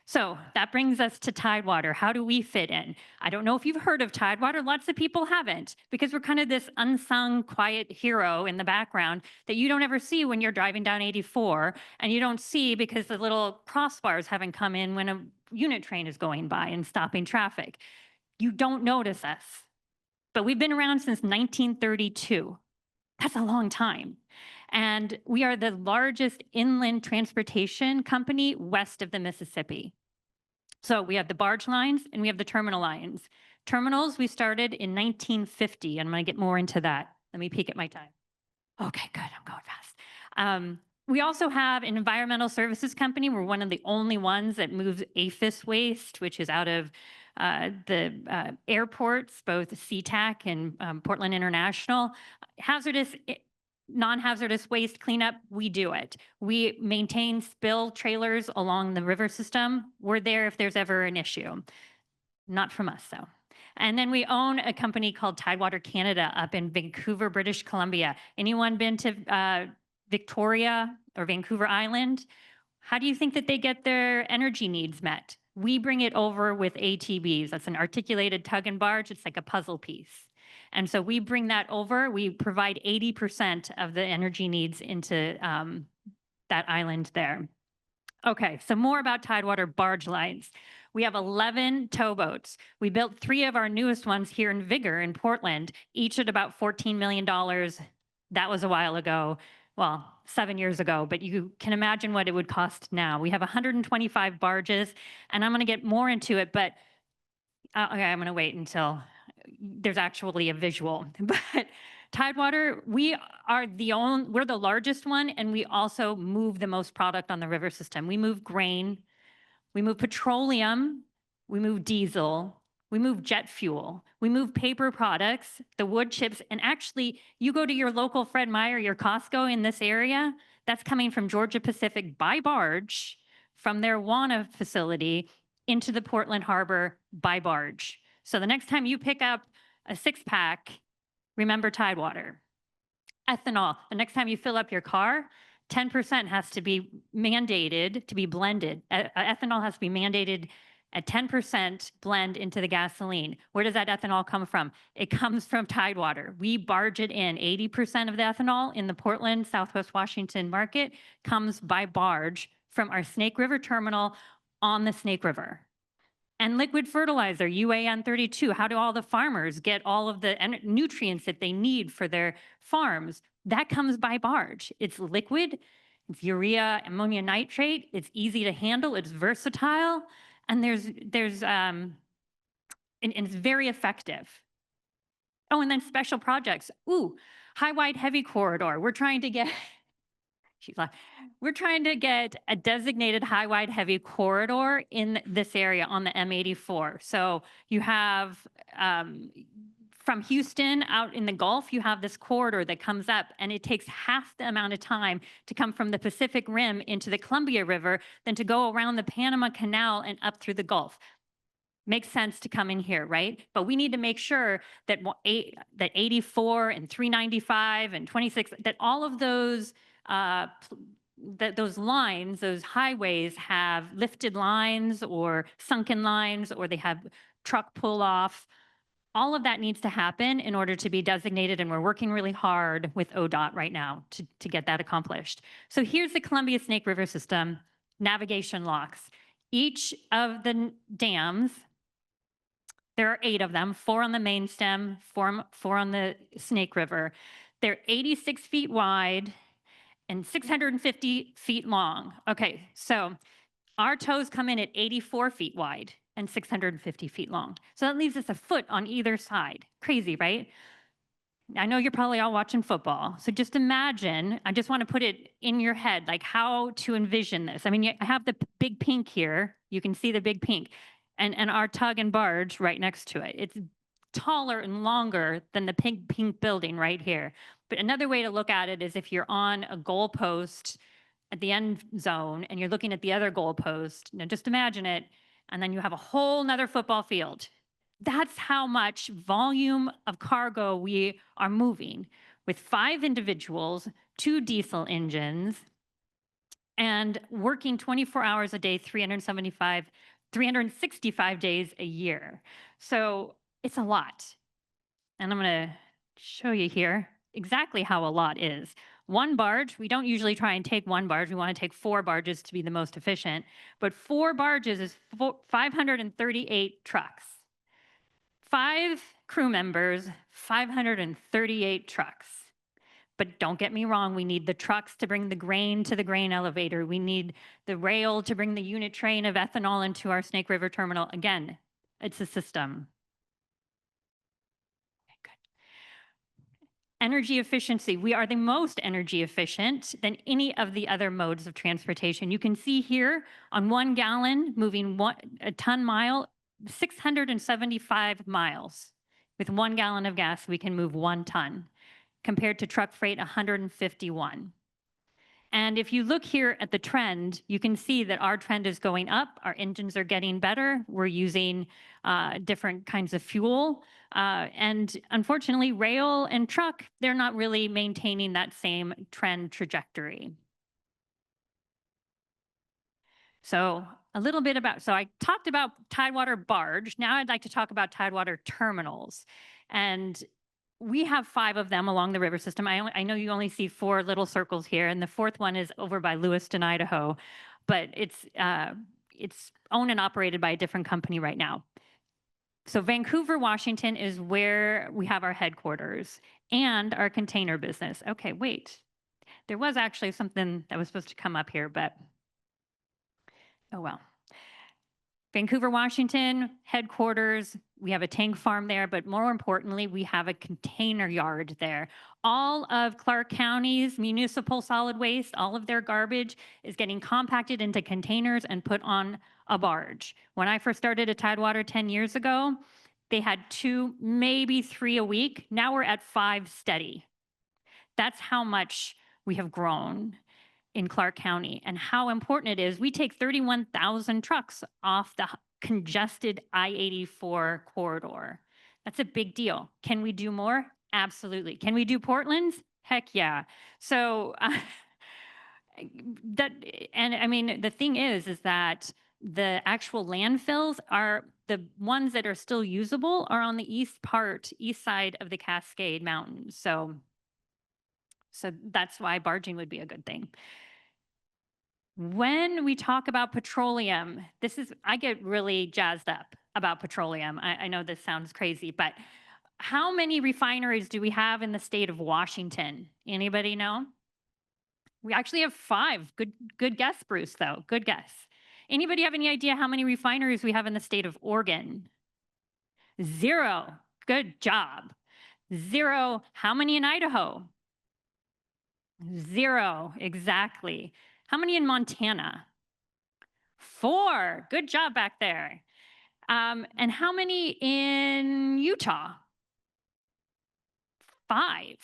So that brings us to Tidewater. How do we fit in? I don't know if you've heard of Tidewater. Lots of people haven't, because we're kind of this unsung, quiet hero in the background that you don't ever see when you're driving down 84, and you don't see because the little crossbars haven't come in when a unit train is going by and stopping traffic. You don't notice us, but we've been around since 1932. That's a long time. And we are the largest inland transportation company west of the Mississippi. So we have the barge lines and we have the terminal lines. Terminals we started in 1950. I'm going to get more into that. Let me peek at my time. Okay, good. I'm going fast. We also have an environmental services company. We're one of the only ones that moves APHIS waste, which is out of the airports, both SeaTac and Portland International. Hazardous, non-hazardous waste cleanup, we do it. We maintain spill trailers along the river system. We're there if there's ever an issue. Not from us, though. And then we own a company called Tidewater Canada up in Vancouver, British Columbia. Anyone been to Victoria or Vancouver Island? How do you think that they get their energy needs met? We bring it over with ATBs. That's an articulated tug and barge. It's like a puzzle piece. And so we bring that over. We provide 80% of the energy needs into that island there. Okay, so more about Tidewater barge lines. We have 11 towboats. We built 3 of our newest ones here in Vigor in Portland, each at about $14 million. That was a while ago. Well, 7 years ago, but you can imagine what it would cost now. We have 125 barges, and I'm going to get more into it, but okay, I'm going to wait until there's actually a visual. But Tidewater, we're the largest one, and we also move the most product on the river system. We move grain, we move petroleum, we move diesel, we move jet fuel, we move paper products, the wood chips, and actually, you go to your local Fred Meyer, your Costco in this area, that's coming from Georgia Pacific by barge from their Wana facility into the Portland Harbor by barge. So the next time you pick up a 6-pack, remember Tidewater. Ethanol, the next time you fill up your car, 10% has to be mandated to be blended. Ethanol has to be mandated at 10% blend into the gasoline. Where does that ethanol come from? It comes from Tidewater. We barge it in. 80% of the ethanol in the Portland, Southwest Washington market comes by barge from our Snake River terminal on the Snake River. And liquid fertilizer, UAN 32, how do all the farmers get all of the nutrients that they need for their farms? That comes by barge. It's liquid, it's urea, ammonia nitrate, it's easy to handle, it's versatile, and and it's very effective. Oh, and then special projects. Ooh, high, wide, heavy corridor. We're trying to get we're trying to get a designated high, wide, heavy corridor in this area on the M84. So you have from Houston out in the Gulf, you have this corridor that comes up, and it takes half the amount of time to come from the Pacific Rim into the Columbia River than to go around the Panama Canal and up through the Gulf. Makes sense to come in here, right? But we need to make sure that 84 and 395 and 26, that all of those those lines, those highways have lifted lines or sunken lines, or they have truck pull off. All of that needs to happen in order to be designated, and we're working really hard with ODOT right now to get that accomplished. So here's the Columbia Snake River system navigation locks. Each of the dams, there are 8 of them, 4 on the main stem, 4 on the Snake River. They're 86 feet wide and 650 feet long. Okay, so Our tows come in at 84 feet wide and 650 feet long. So that leaves us a foot on either side. Crazy, right? I know you're probably all watching football. So just imagine, I just want to put it in your head, like how to envision this. I mean, I have the big pink here. You can see the big pink and our tug and barge right next to it. It's taller and longer than the pink building right here. But another way to look at it is if you're on a goalpost at the end zone and you're looking at the other goalpost, now just imagine it, and then you have a whole nother football field. That's how much volume of cargo we are moving with 5 individuals, 2 diesel engines, and working 24 hours a day, 365 days a year. So it's a lot. And I'm going to show you here exactly how a lot is. One barge, we don't usually try and take one barge. We want to take 4 barges to be the most efficient. But 4 barges is 538 trucks. 5 crew members, 538 trucks. But don't get me wrong, we need the trucks to bring the grain to the grain elevator. We need the rail to bring the unit train of ethanol into our Snake River terminal. Again, it's a system. Okay, good. Energy efficiency. We are the most energy efficient than any of the other modes of transportation. You can see here on 1 gallon, moving a ton mile, 675 miles. With 1 gallon of gas, we can move 1 ton, compared to truck freight, 151. And if you look here at the trend, you can see that our trend is going up. Our engines are getting better. We're using different kinds of fuel. And unfortunately, rail and truck, they're not really maintaining that same trend trajectory. So a little bit about, so I talked about Tidewater barge. Now I'd like to talk about Tidewater terminals. And we have 5 of them along the river system. I know you only see 4 little circles here, and the 4th one is over by Lewiston, Idaho, but it's owned and operated by a different company right now. So Vancouver, Washington is where we have our headquarters and our container business. Okay, wait. There was actually something that was supposed to come up here, but oh well. Vancouver, Washington, headquarters. We have a tank farm there, but more importantly, we have a container yard there. All of Clark County's municipal solid waste, all of their garbage is getting compacted into containers and put on a barge. When I first started at Tidewater 10 years ago, they had 2, maybe 3 a week. Now we're at 5 steady. That's how much we have grown in Clark County and how important it is. We take 31,000 trucks off the congested I-84 corridor. That's a big deal. Can we do more? Absolutely. Can we do Portland's? Heck yeah. So I mean, the thing is that the actual landfills are the ones that are still usable are on the east side of the Cascade Mountains. So that's why barging would be a good thing. When we talk about petroleum, I get really jazzed up about petroleum. I know this sounds crazy, but how many refineries do we have in the state of Washington? Anybody know? We actually have 5. Good guess, Bruce, though. Good guess. Anybody have any idea how many refineries we have in the state of Oregon? 0. Good job. 0. How many in Idaho? 0. Exactly. How many in Montana? 4. Good job back there. And how many in Utah? 5.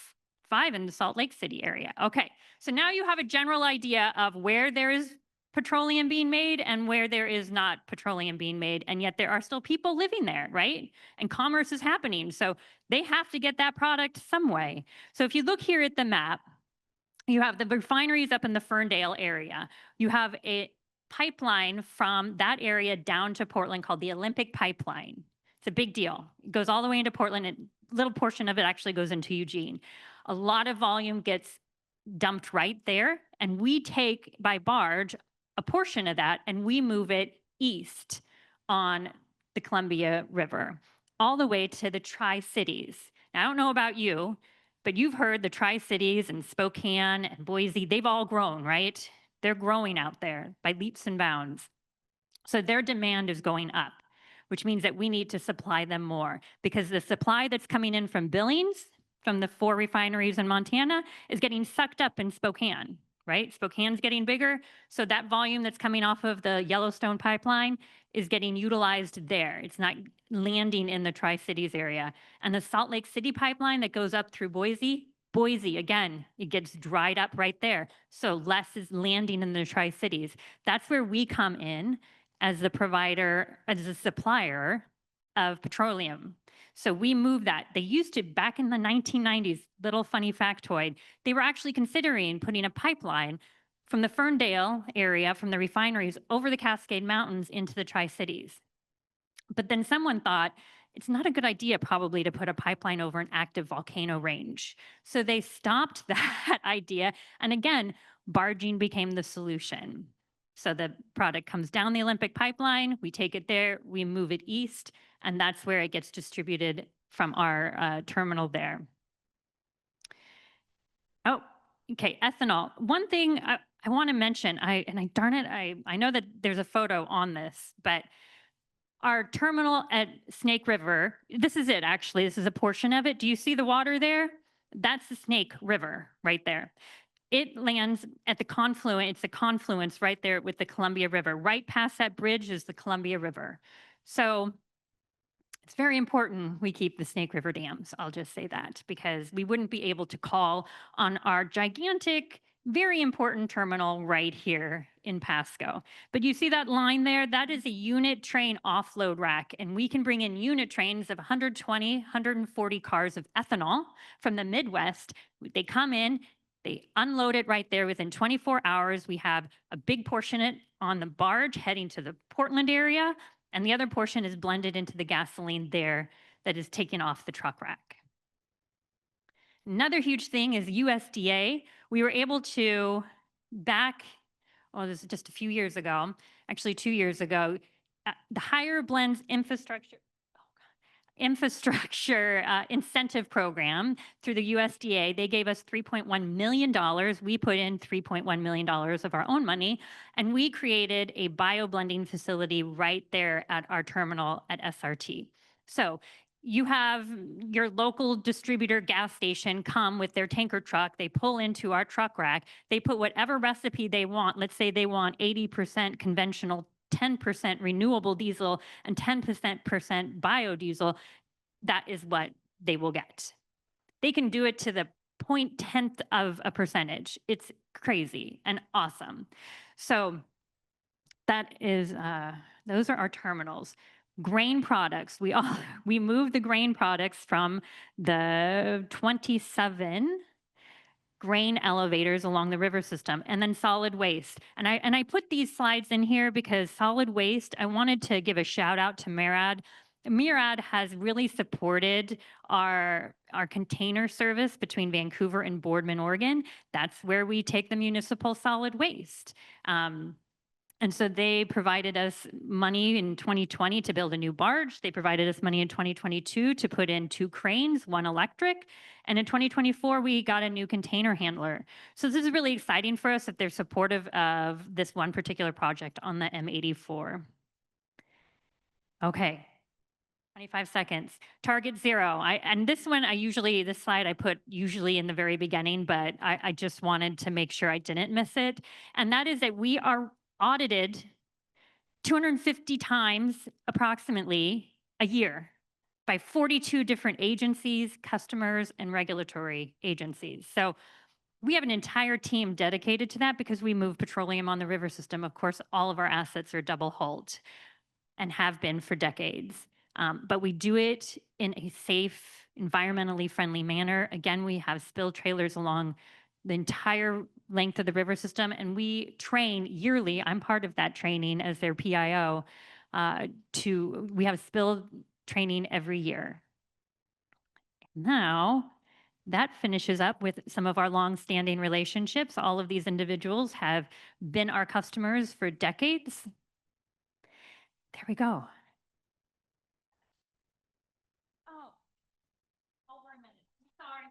5 in the Salt Lake City area. Okay, so now you have a general idea of where there is petroleum being made and where there is not petroleum being made, and yet there are still people living there, right? And commerce is happening, so they have to get that product some way. So if you look here at the map, you have the refineries up in the Ferndale area. You have a pipeline from that area down to Portland called the Olympic Pipeline. It's a big deal. It goes all the way into Portland. A little portion of it actually goes into Eugene. A lot of volume gets dumped right there, and we take by barge a portion of that and we move it east on the Columbia River, all the way to the Tri-Cities. Now, I don't know about you, but you've heard the Tri-Cities and Spokane and Boise, they've all grown, right? They're growing out there by leaps and bounds. So their demand is going up, which means that we need to supply them more because the supply that's coming in from Billings, from the 4 refineries in Montana, is getting sucked up in Spokane, right? Spokane's getting bigger. So that volume that's coming off of the Yellowstone pipeline is getting utilized there. It's not landing in the Tri-Cities area. And the Salt Lake City pipeline that goes up through Boise, again, it gets dried up right there. So less is landing in the Tri-Cities. That's where we come in as the provider, as a supplier of petroleum. So we move that. They used to, back in the 1990s, little funny factoid, they were actually considering putting a pipeline from the Ferndale area, from the refineries, over the Cascade Mountains into the Tri-Cities. But then someone thought, it's not a good idea probably to put a pipeline over an active volcano range. So they stopped that idea. And again, barging became the solution. So the product comes down the Olympic pipeline, we take it there, we move it east, and that's where it gets distributed from our terminal there. Oh, okay, ethanol. One thing I want to mention, darn it, I know that there's a photo on this, but our terminal at Snake River, this is it actually, this is a portion of it. Do you see the water there? That's the Snake River right there. It lands at the confluence, it's a confluence right there with the Columbia River. Right past that bridge is the Columbia River. So it's very important we keep the Snake River dams. I'll just say that because we wouldn't be able to call on our gigantic, very important terminal right here in Pasco. But you see that line there? That is a unit train offload rack. And we can bring in unit trains of 120, 140 cars of ethanol from the Midwest. They come in, they unload it right there within 24 hours. We have a big portion it on the barge heading to the Portland area, and the other portion is blended into the gasoline there that is taken off the truck rack. Another huge thing is USDA. We were able to this is just a few years ago, actually 2 years ago, the higher blends infrastructure incentive program through the USDA. They gave us $3.1 million. We put in $3.1 million of our own money, and we created a bio-blending facility right there at our terminal at SRT. So you have your local distributor gas station come with their tanker truck. They pull into our truck rack. They put whatever recipe they want. Let's say they want 80% conventional, 10% renewable diesel, and 10% biodiesel. That is what they will get. They can do it to the 0.1 of a percentage. It's crazy and awesome. So that is, those are our terminals. Grain products, we move the grain products from the 27 grain elevators along the river system, and then solid waste. And I put these slides in here because solid waste, I wanted to give a shout out to MARAD. MARAD has really supported our container service between Vancouver and Boardman, Oregon. That's where we take the municipal solid waste. And so they provided us money in 2020 to build a new barge. They provided us money in 2022 to put in 2 cranes, 1 electric. And in 2024, we got a new container handler. So this is really exciting for us that they're supportive of this one particular project on the M84. Okay. 25 seconds. Target zero. And this one, this slide I put usually in the very beginning, but I just wanted to make sure I didn't miss it. And that is that we are audited 250 times approximately a year by 42 different agencies, customers, and regulatory agencies. So we have an entire team dedicated to that because we move petroleum on the river system. Of course, all of our assets are double hulled and have been for decades. But we do it in a safe, environmentally friendly manner. Again, we have spill trailers along the entire length of the river system, and we train yearly. I'm part of that training as their PIO. We have spill training every year. Now, that finishes up with some of our long-standing relationships. All of these individuals have been our customers for decades. There we go. Over a minute. Sorry.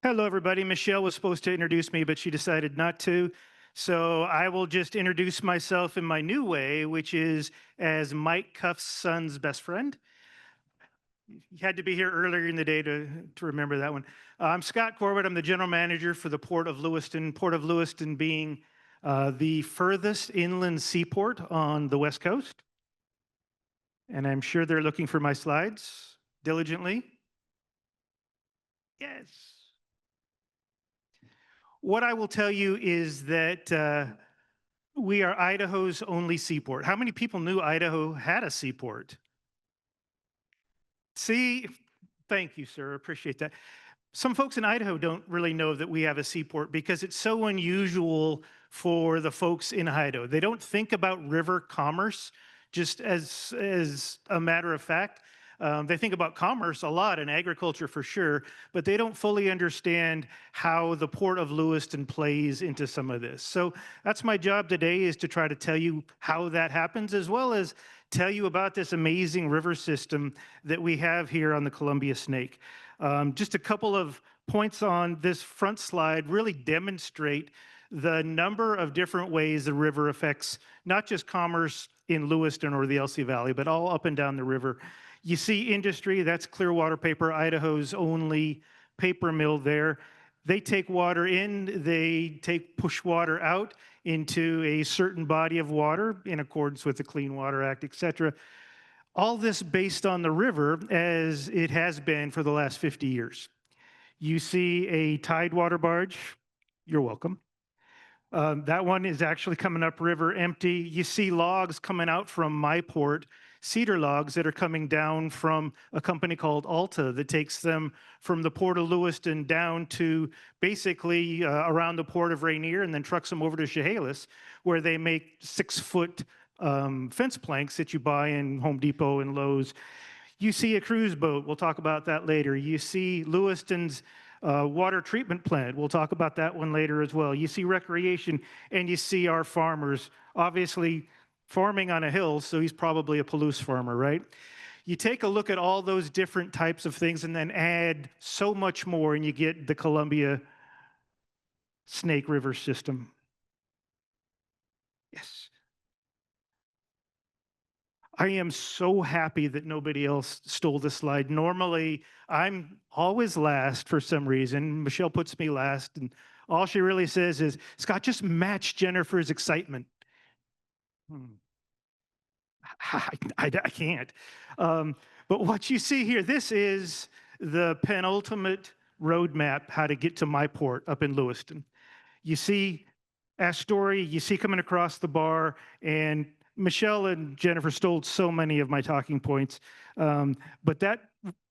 Hello, everybody. Michelle was supposed to introduce me, but she decided not to. So I will just introduce myself in my new way, which is as Mike Cuff's son's best friend. You had to be here earlier in the day to remember that one. I'm Scott Corbitt. I'm the general manager for the Port of Lewiston. Port of Lewiston being the furthest inland seaport on the West Coast. And I'm sure they're looking for my slides diligently. Yes. What I will tell you is that we are Idaho's only seaport. How many people knew Idaho had a seaport? See, thank you, sir. Appreciate that. Some folks in Idaho don't really know that we have a seaport because it's so unusual for the folks in Idaho. They don't think about river commerce just as a matter of fact. They think about commerce a lot and agriculture for sure, but they don't fully understand how the Port of Lewiston plays into some of this. So that's my job today, is to try to tell you how that happens, as well as tell you about this amazing river system that we have here on the Columbia Snake. Just a couple of points on this front slide really demonstrate the number of different ways the river affects not just commerce in Lewiston or the LC Valley, but all up and down the river. You see industry, that's Clearwater Paper, Idaho's only paper mill there. They take water in, they push water out into a certain body of water in accordance with the Clean Water Act, et cetera. All this based on the river as it has been for the last 50 years. You see a Tidewater barge, you're welcome. That one is actually coming up river empty. You see logs coming out from my port, cedar logs that are coming down from a company called Alta that takes them from the Port of Lewiston down to basically around the Port of Rainier and then trucks them over to Chehalis, where they make 6-foot fence planks that you buy in Home Depot and Lowe's. You see a cruise boat. We'll talk about that later. You see Lewiston's water treatment plant. We'll talk about that one later as well. You see recreation, and you see our farmers. Obviously, farming on a hill, so he's probably a Palouse farmer, right? You take a look at all those different types of things and then add so much more, and you get the Columbia Snake River system. Yes. I am so happy that nobody else stole the slide. Normally, I'm always last for some reason. Michelle puts me last, and all she really says is, Scott, just match Jennifer's excitement. I can't. But what you see here, this is the penultimate roadmap how to get to my port up in Lewiston. You see Astoria, you see coming across the bar, and Michelle and Jennifer stole so many of my talking points. But that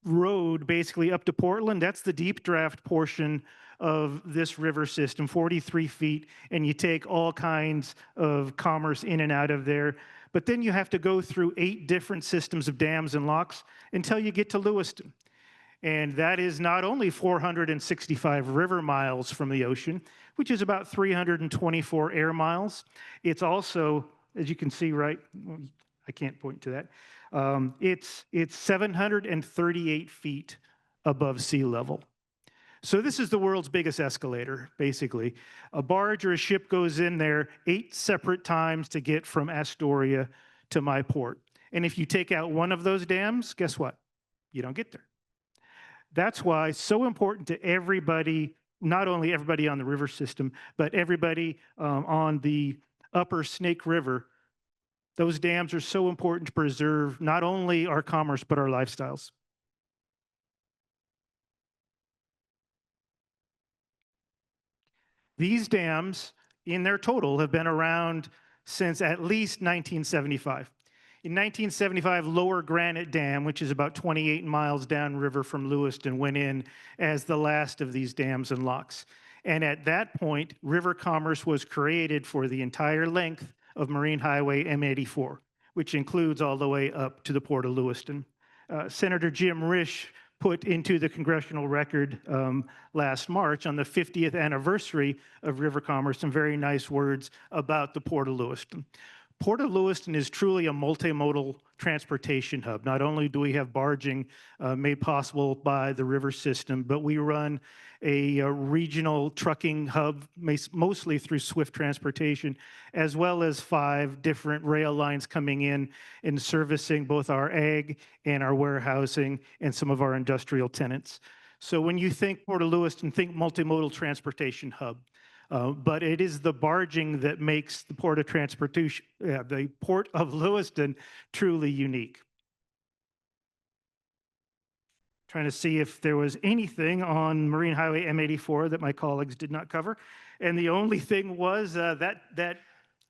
road basically up to Portland, that's the deep draft portion of this river system, 43 feet, and you take all kinds of commerce in and out of there. But then you have to go through 8 different systems of dams and locks until you get to Lewiston. And that is not only 465 river miles from the ocean, which is about 324 air miles. It's also, as you can see, right, I can't point to that. It's 738 feet above sea level. So this is the world's biggest escalator, basically. A barge or a ship goes in there 8 separate times to get from Astoria to my port. And if you take out one of those dams, guess what? You don't get there. That's why it's so important to everybody, not only everybody on the river system, but everybody on the upper Snake River. Those dams are so important to preserve not only our commerce, but our lifestyles. These dams, in their total, have been around since at least 1975. In 1975, Lower Granite Dam, which is about 28 miles downriver from Lewiston, went in as the last of these dams and locks. And at that point, river commerce was created for the entire length of Marine Highway M84, which includes all the way up to the Port of Lewiston. Senator Jim Risch put into the congressional record last March on the 50th anniversary of river commerce some very nice words about the Port of Lewiston. Port of Lewiston is truly a multimodal transportation hub. Not only do we have barging made possible by the river system, but we run a regional trucking hub, mostly through Swift Transportation, as well as 5 different rail lines coming in and servicing both our ag and our warehousing and some of our industrial tenants. So when you think Port of Lewiston, think multimodal transportation hub. But it is the barging that makes the Port of Lewiston truly unique. Trying to see if there was anything on Marine Highway M84 that my colleagues did not cover. And the only thing was that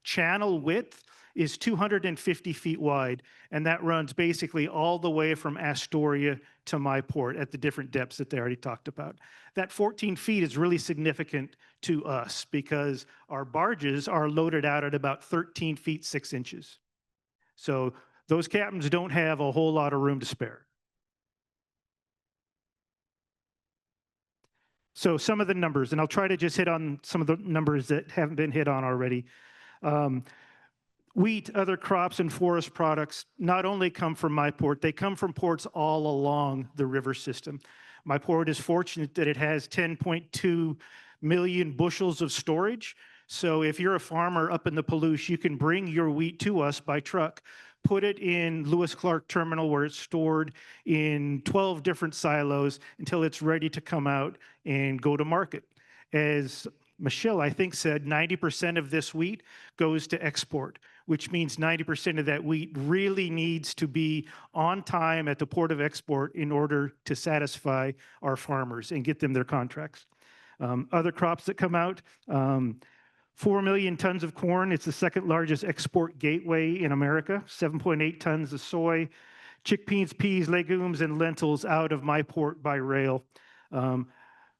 channel width is 250 feet wide, and that runs basically all the way from Astoria to my port at the different depths that they already talked about. That 14 feet is really significant to us because our barges are loaded out at about 13 feet 6 inches. So those captains don't have a whole lot of room to spare. So some of the numbers, and I'll try to just hit on some of the numbers that haven't been hit on already. Wheat, other crops, and forest products not only come from my port, they come from ports all along the river system. My port is fortunate that it has 10.2 million bushels of storage. So if you're a farmer up in the Palouse, you can bring your wheat to us by truck, put it in Lewis Clark Terminal where it's stored in 12 different silos until it's ready to come out and go to market. As Michelle, I think, said 90% of this wheat goes to export, which means 90% of that wheat really needs to be on time at the port of export in order to satisfy our farmers and get them their contracts. Other crops that come out, 4 million tons of corn. It's the second largest export gateway in America. 7.8 tons of soy, chickpeas, peas, legumes, and lentils out of my port by rail.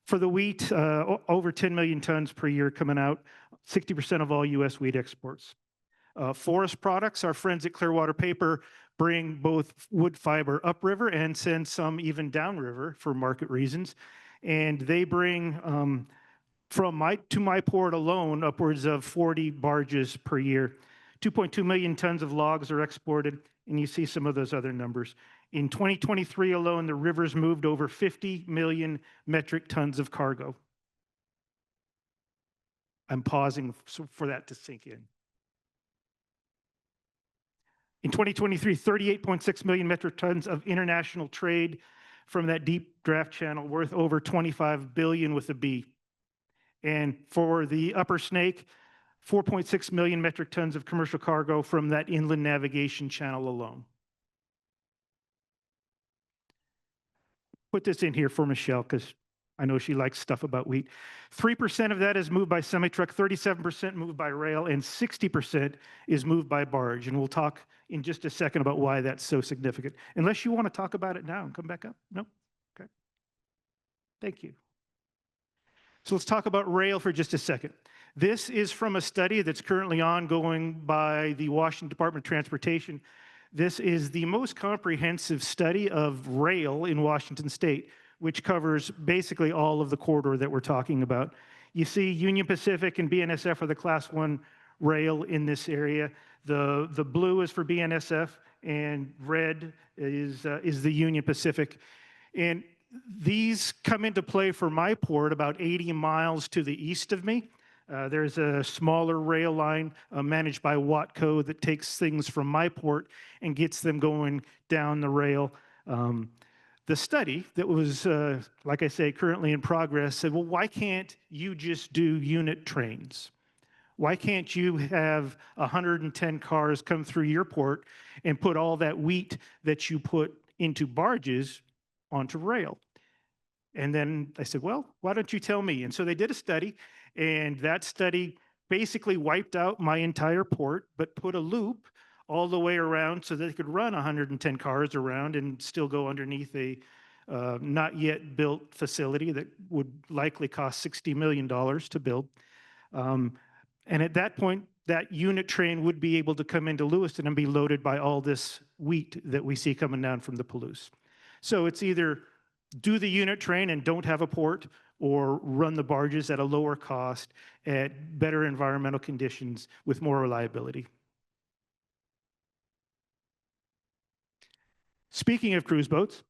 For the wheat, over 10 million tons per year coming out, 60% of all U.S. wheat exports. Forest products, our friends at Clearwater Paper bring both wood fiber upriver and send some even downriver for market reasons. And they bring to my port alone upwards of 40 barges per year. 2.2 million tons of logs are exported, and you see some of those other numbers. In 2023 alone, the rivers moved over 50 million metric tons of cargo. I'm pausing for that to sink in. In 2023, 38.6 million metric tons of international trade from that deep draft channel worth over 25 billion with a B. And for the upper Snake, 4.6 million metric tons of commercial cargo from that inland navigation channel alone. Put this in here for Michelle because I know she likes stuff about wheat. 3% of that is moved by semi-truck, 37% moved by rail, and 60% is moved by barge. And we'll talk in just a second about why that's so significant. Unless you want to talk about it now and come back up. No? Okay. Thank you. So let's talk about rail for just a second. This is from a study that's currently ongoing by the Washington Department of Transportation. This is the most comprehensive study of rail in Washington State, which covers basically all of the corridor that we're talking about. You see Union Pacific and BNSF are the Class 1 rail in this area. The blue is for BNSF, and red is the Union Pacific. And these come into play for my port about 80 miles to the east of me. There's a smaller rail line managed by Watco that takes things from my port and gets them going down the rail. The study that was, like I say, currently in progress said, well, why can't you just do unit trains? Why can't you have 110 cars come through your port and put all that wheat that you put into barges onto rail? And then I said, well, why don't you tell me? And so they did a study, and that study basically wiped out my entire port, but put a loop all the way around so that they could run 110 cars around and still go underneath a not yet built facility that would likely cost $60 million to build. And at that point, that unit train would be able to come into Lewiston and be loaded by all this wheat that we see coming down from the Palouse. So it's either do the unit train and don't have a port, or run the barges at a lower cost at better environmental conditions with more reliability. Speaking of cruise boats,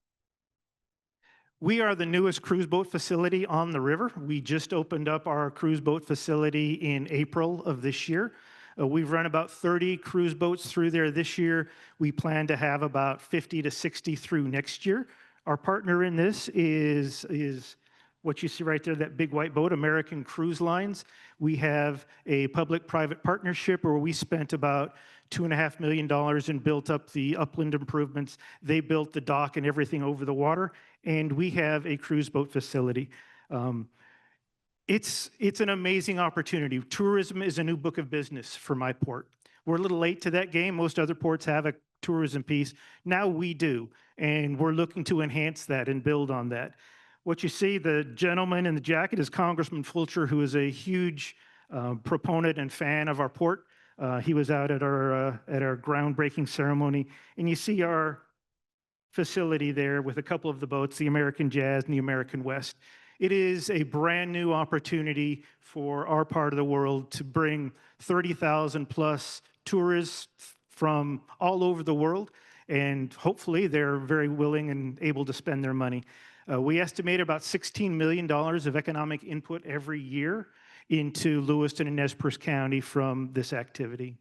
we are the newest cruise boat facility on the river. We just opened up our cruise boat facility in April of this year. We've run about 30 cruise boats through there this year. We plan to have about 50 to 60 through next year. Our partner in this is what you see right there, that big white boat, American Cruise Lines. We have a public-private partnership where we spent about $2.5 million and built up the upland improvements. They built the dock and everything over the water, and we have a cruise boat facility. It's an amazing opportunity. Tourism is a new book of business for my port. We're a little late to that game. Most other ports have a tourism piece. Now we do, and we're looking to enhance that and build on that. What you see, the gentleman in the jacket is Congressman Fulcher, who is a huge proponent and fan of our port. He was out at our groundbreaking ceremony, and you see our facility there with a couple of the boats, the American Jazz and the American West. It is a brand new opportunity for our part of the world to bring 30,000 plus tourists from all over the world, and hopefully they're very willing and able to spend their money. We estimate about $16 million of economic input every year into Lewiston and Nez Perce County from this activity.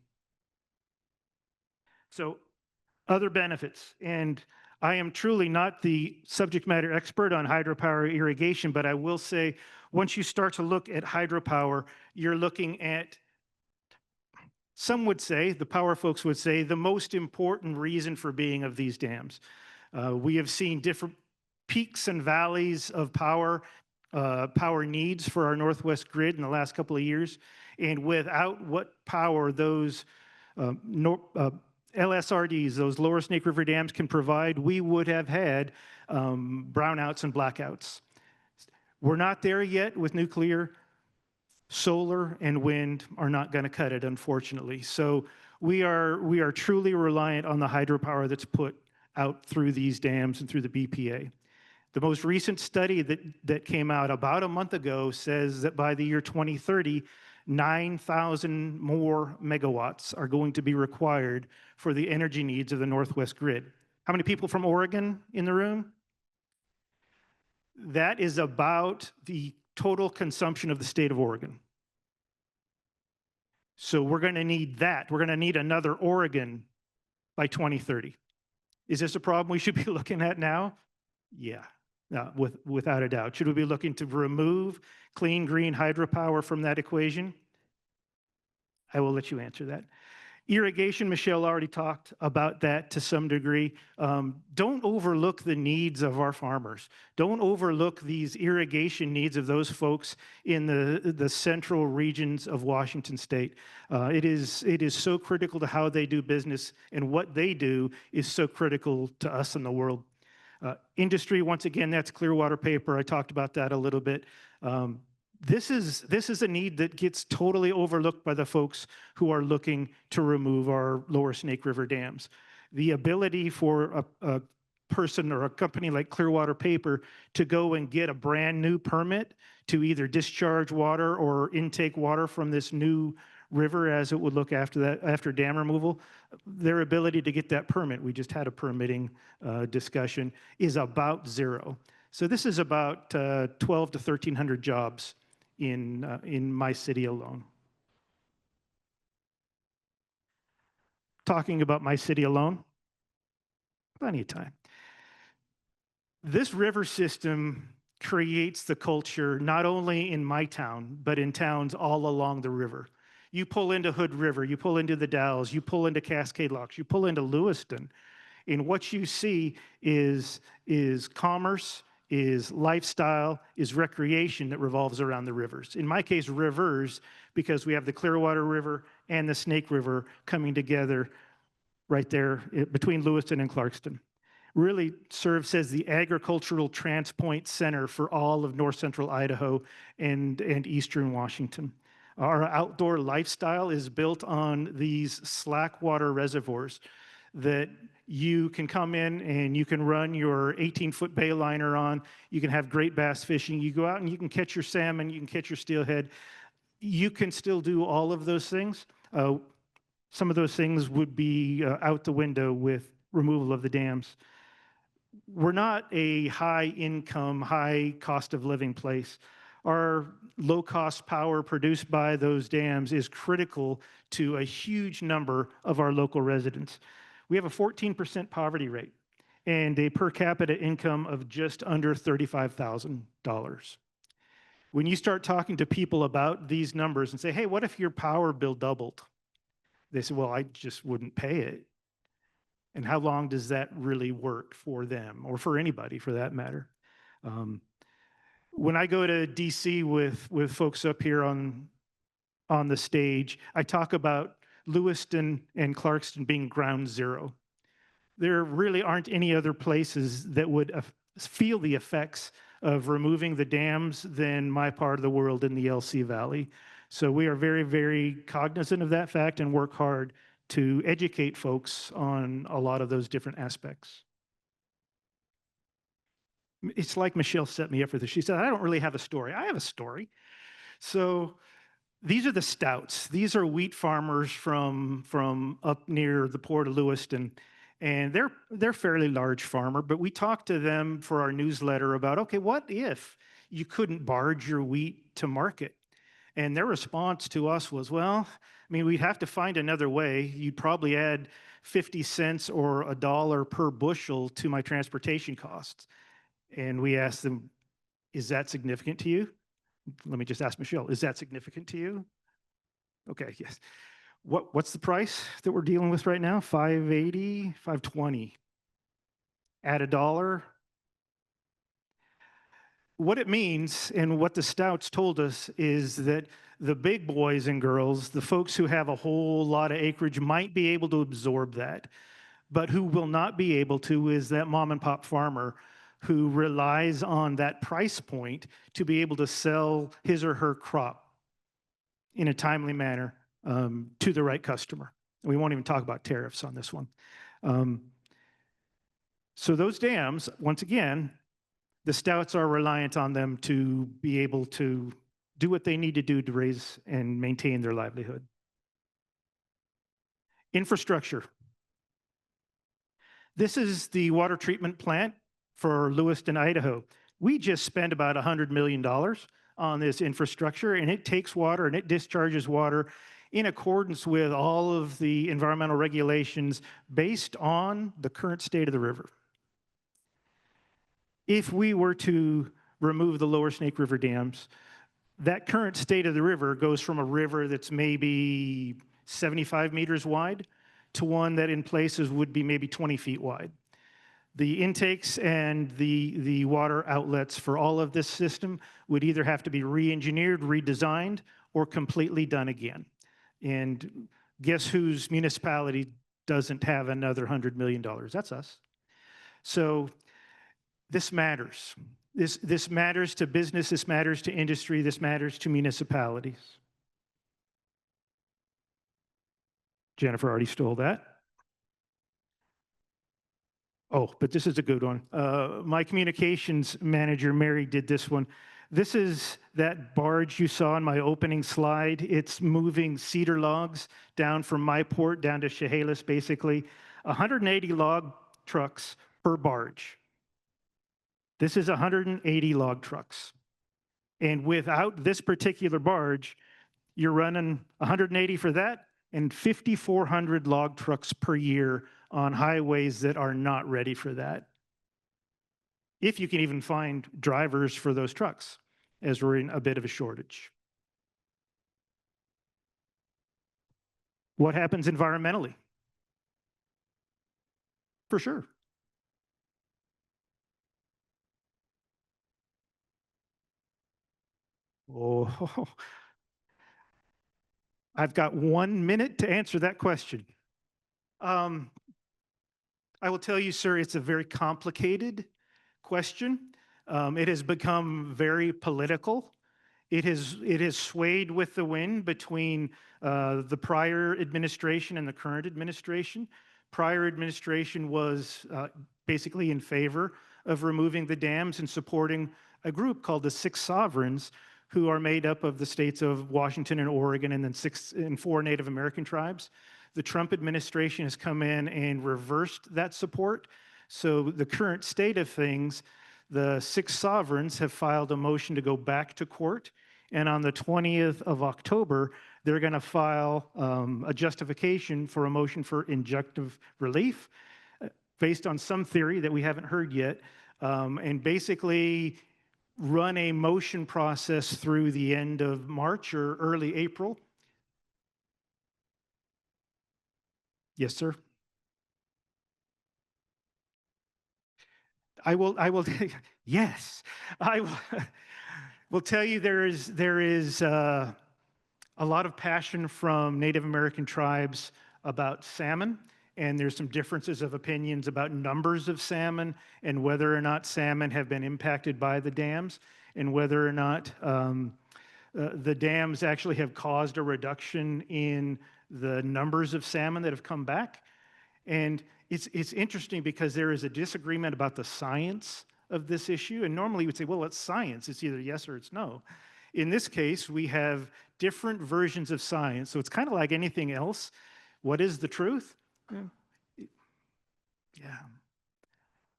So, other benefits, and I am truly not the subject matter expert on hydropower irrigation, but I will say, once you start to look at hydropower, you're looking at, some would say, the power folks would say, the most important reason for being of these dams. We have seen different peaks and valleys of power needs for our Northwest grid in the last couple of years. And without what power those LSRDs, those lower Snake River dams, can provide, we would have had brownouts and blackouts. We're not there yet with nuclear. Solar and wind are not going to cut it, unfortunately. So we are truly reliant on the hydropower that's put out through these dams and through the BPA. The most recent study that came out about a month ago says that by the year 2030, 9,000 more megawatts are going to be required for the energy needs of the Northwest grid. How many people from Oregon in the room? That is about the total consumption of the state of Oregon. So we're going to need that. We're going to need another Oregon by 2030. Is this a problem we should be looking at now? Yeah. Without a doubt. Should we be looking to remove clean, green hydropower from that equation? I will let you answer that. Irrigation, Michelle already talked about that to some degree. Don't overlook the needs of our farmers. Don't overlook these irrigation needs of those folks in the central regions of Washington State. It is so critical to how they do business, and what they do is so critical to us in the world. Industry, once again, that's Clearwater paper. I talked about that a little bit. This is a need that gets totally overlooked by the folks who are looking to remove our lower Snake River dams. The ability for a person or a company like Clearwater Paper to go and get a brand new permit to either discharge water or intake water from this new river, as it would look after dam removal, their ability to get that permit, we just had a permitting discussion, is about zero. So this is about 12 to 1,300 jobs in my city alone. Talking about my city alone, plenty of time. This river system creates the culture not only in my town, but in towns all along the river. You pull into Hood River, you pull into the Dalles, you pull into Cascade Locks, you pull into Lewiston, and what you see is commerce, is lifestyle, is recreation that revolves around the rivers. In my case, rivers, because we have the Clearwater River and the Snake River coming together right there between Lewiston and Clarkston. Really serves as the agricultural transpoint center for all of north central Idaho and eastern Washington. Our outdoor lifestyle is built on these slack water reservoirs that you can come in and you can run your 18-foot bayliner on. You can have great bass fishing. You go out and you can catch your salmon, you can catch your steelhead. You can still do all of those things. Some of those things would be out the window with removal of the dams. we're not a high income, high cost of living place. Our low cost power produced by those dams is critical to a huge number of our local residents. We have a 14% poverty rate and a per capita income of just under $35,000. When you start talking to people about these numbers and say, hey, what if your power bill doubled? They say, well, I just wouldn't pay it. And how long does that really work for them or for anybody for that matter? When I go to DC with folks up here on the stage, I talk about Lewiston and Clarkston being ground zero. There really aren't any other places that would feel the effects of removing the dams than my part of the world in the LC Valley. So we are very, very cognizant of that fact and work hard to educate folks on a lot of those different aspects. It's like Michelle set me up for this. She said, I don't really have a story. I have a story. So these are the Stouts. These are wheat farmers from up near the port of Lewiston. And they're fairly large farmer, but we talked to them for our newsletter about, okay, what if you couldn't barge your wheat to market? And their response to us was, well, I mean, we'd have to find another way. You'd probably add 50 cents or $1 per bushel to my transportation costs. And we asked them, is that significant to you? Let me just ask Michelle, is that significant to you? Okay, yes. What's the price that we're dealing with right now? $5.80, $5.20. Add $1. What it means and what the Stouts told us is that the big boys and girls, the folks who have a whole lot of acreage, might be able to absorb that. But who will not be able to is that mom and pop farmer who relies on that price point to be able to sell his or her crop in a timely manner to the right customer. We won't even talk about tariffs on this one. So those dams, once again, the Stouts are reliant on them to be able to do what they need to do to raise and maintain their livelihood. Infrastructure. This is the water treatment plant for Lewiston, Idaho. We just spent about $100 million on this infrastructure, and it takes water and it discharges water in accordance with all of the environmental regulations based on the current state of the river. If we were to remove the lower Snake River dams, that current state of the river goes from a river that's maybe 75 meters wide to one that in places would be maybe 20 feet wide. The intakes and the water outlets for all of this system would either have to be re-engineered, redesigned, or completely done again. And guess whose municipality doesn't have another $100 million? That's us. So this matters. This matters to business, this matters to industry, this matters to municipalities. Jennifer already stole that. Oh, but this is a good one. My communications manager, Mary, did this one. This is that barge you saw in my opening slide. It's moving cedar logs down from my port down to Chehalis, basically. 180 log trucks per barge. This is 180 log trucks. And without this particular barge, you're running 180 for that and 5,400 log trucks per year on highways that are not ready for that. If you can even find drivers for those trucks, as we're in a bit of a shortage. What happens environmentally? For sure. Oh, I've got 1 minute to answer that question. I will tell you, sir, it's a very complicated question. It has become very political. It has swayed with the wind between the prior administration and the current administration. Prior administration was basically in favor of removing the dams and supporting a group called the Six Sovereigns, who are made up of the states of Washington and Oregon and then 4 Native American tribes. The Trump administration has come in and reversed that support. So the current state of things, the 6 sovereigns have filed a motion to go back to court. And on the 20th of October, they're going to file a justification for a motion for injunctive relief based on some theory that we haven't heard yet, and basically run a motion process through the end of March or early April. Yes, sir. I will, yes, I will tell you there is a lot of passion from Native American tribes about salmon, and there's some differences of opinions about numbers of salmon and whether or not salmon have been impacted by the dams and whether or not the dams actually have caused a reduction in the numbers of salmon that have come back. And it's interesting because there is a disagreement about the science of this issue. And normally we'd say, well, it's science. It's either yes or it's no. In this case, we have different versions of science. So it's kind of like anything else. What is the truth? Yeah.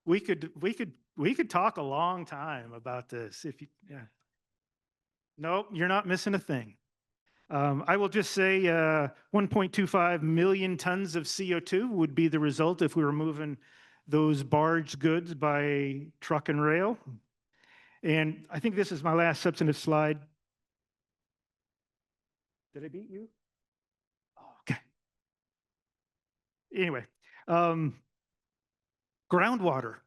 We could talk a long time about this if you, yeah. Nope, you're not missing a thing. I will just say 1.25 million tons of CO2 would be the result if we were moving those barge goods by truck and rail. And I think this is my last substantive slide. Did I beat you? Oh, okay. Anyway, groundwater.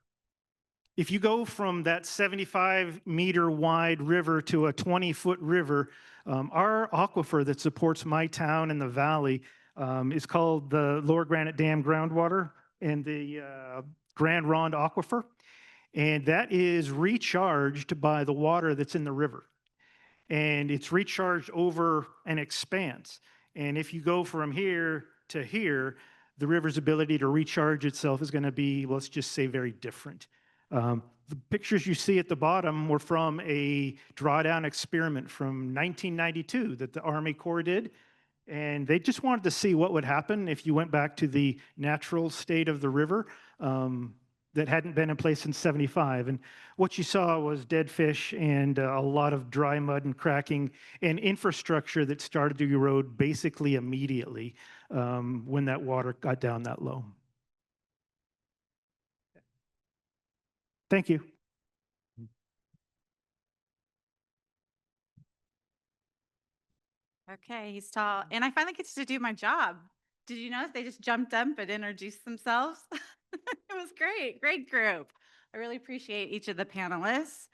If you go from that 75-meter wide river to a 20-foot river, our aquifer that supports my town and the valley is called the Lower Granite Dam groundwater and the Grand Ronde Aquifer. And that is recharged by the water that's in the river. And it's recharged over an expanse. And if you go from here to here, the river's ability to recharge itself is going to be, let's just say, very different. The pictures you see at the bottom were from a drawdown experiment from 1992 that the Army Corps did. And they just wanted to see what would happen if you went back to the natural state of the river that hadn't been in place since 75. And what you saw was dead fish and a lot of dry mud and cracking and infrastructure that started to erode basically immediately when that water got down that low. Thank you. Okay, he's tall. And I finally get to do my job. Did you notice they just jumped up and introduced themselves? It was great. Great group. I really appreciate each of the panelists.